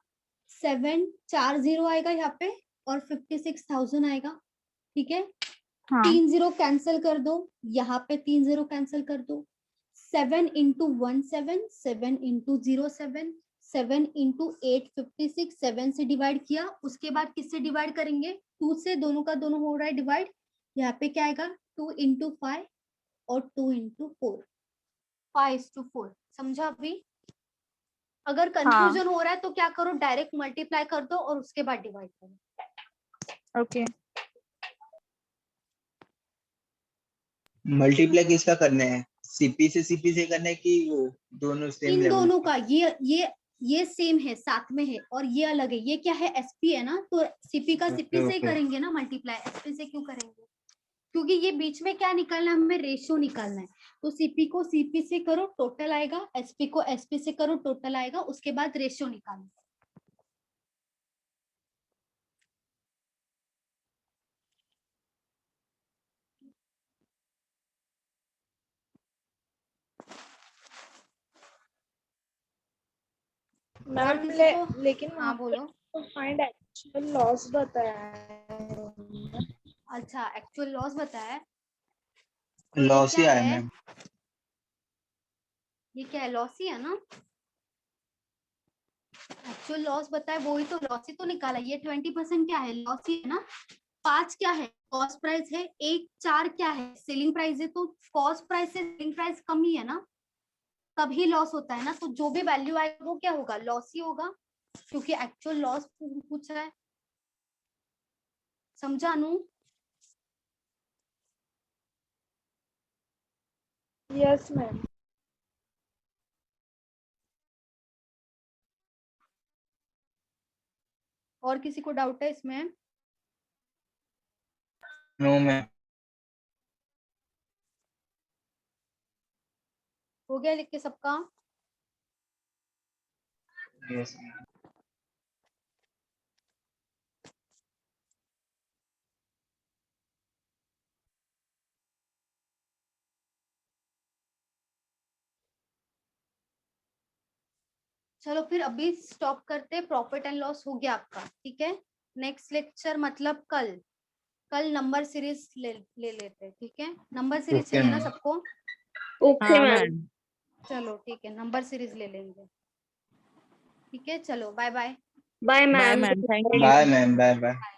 740 आएगा यहाँ पे और 56,000 आएगा, ठीक है। हाँ। 3 0 कैंसिल कर दो, यहाँ पे 3 0 कैंसिल कर दो। 7 इंटू 1 7, 7 इंटू 0 7, 7 इंटू 8 56, 7 से डिवाइड किया, उसके बाद किससे डिवाइड करेंगे, 2 से, दोनों का दोनों हो रहा है डिवाइड। यहाँ पे क्या आएगा 2 इंटू 5 और 2 इंटू 4, 5:4। समझा अभी? अगर कंफ्यूजन हो रहा है तो क्या करो, डायरेक्ट मल्टीप्लाई कर दो और उसके बाद डिवाइड करो। ओके मल्टीप्लाई किसका करना है, सीपी से करना है कि वो दोनों सेम इन लेवल? दोनों का, ये सेम है, साथ में है, और ये अलग है, ये क्या है एसपी है ना, तो सीपी का सीपी से ही करेंगे ना मल्टीप्लाई, एसपी से क्यों करेंगे, क्योंकि ये बीच में क्या निकालना है, हमें रेशियो निकालना है। तो सीपी को सीपी से करो टोटल आएगा, एसपी को एसपी से करो टोटल आएगा, उसके बाद रेशियो निकालो। मैम लेकिन हाँ बोलो। फाइंड एक्चुअल लॉस बताया है। अच्छा एक्चुअल लॉस बताया है। लॉस ही क्या आया है? मैम। ये क्या है? लॉस ही है ना? एक्चुअल लॉस बताया, वो ही तो लॉस ही तो निकाला। ये 20% क्या है? लॉस ही है ना। 5 क्या है? कॉस्ट प्राइस है। 1 4 क्या है? सेलिंग प्राइस है। तो कॉस्ट प्राइस से सेलिंग प्राइस कम ही है ना, तभी लॉस होता है ना। तो जो भी वैल्यू आएगा वो क्या होगा? लॉस ही होगा, क्योंकि एक्चुअल लॉस पूछा है। समझा अनु? Yes ma'am. और किसी को डाउट है इसमें? No ma'am. हो गया लिख के सबका? यस। चलो फिर अभी स्टॉप करते। प्रॉफिट एंड लॉस हो गया आपका, ठीक है। नेक्स्ट लेक्चर मतलब कल नंबर सीरीज ले लेते हैं, ठीक है। नंबर सीरीज ओके चाहिए ना मैम। सबको? Okay ma'am. चलो ठीक है, नंबर सीरीज ले लेंगे, ठीक है। चलो bye bye. Bye bye ma'am. Ma'am, thank you. Bye ma'am, bye bye.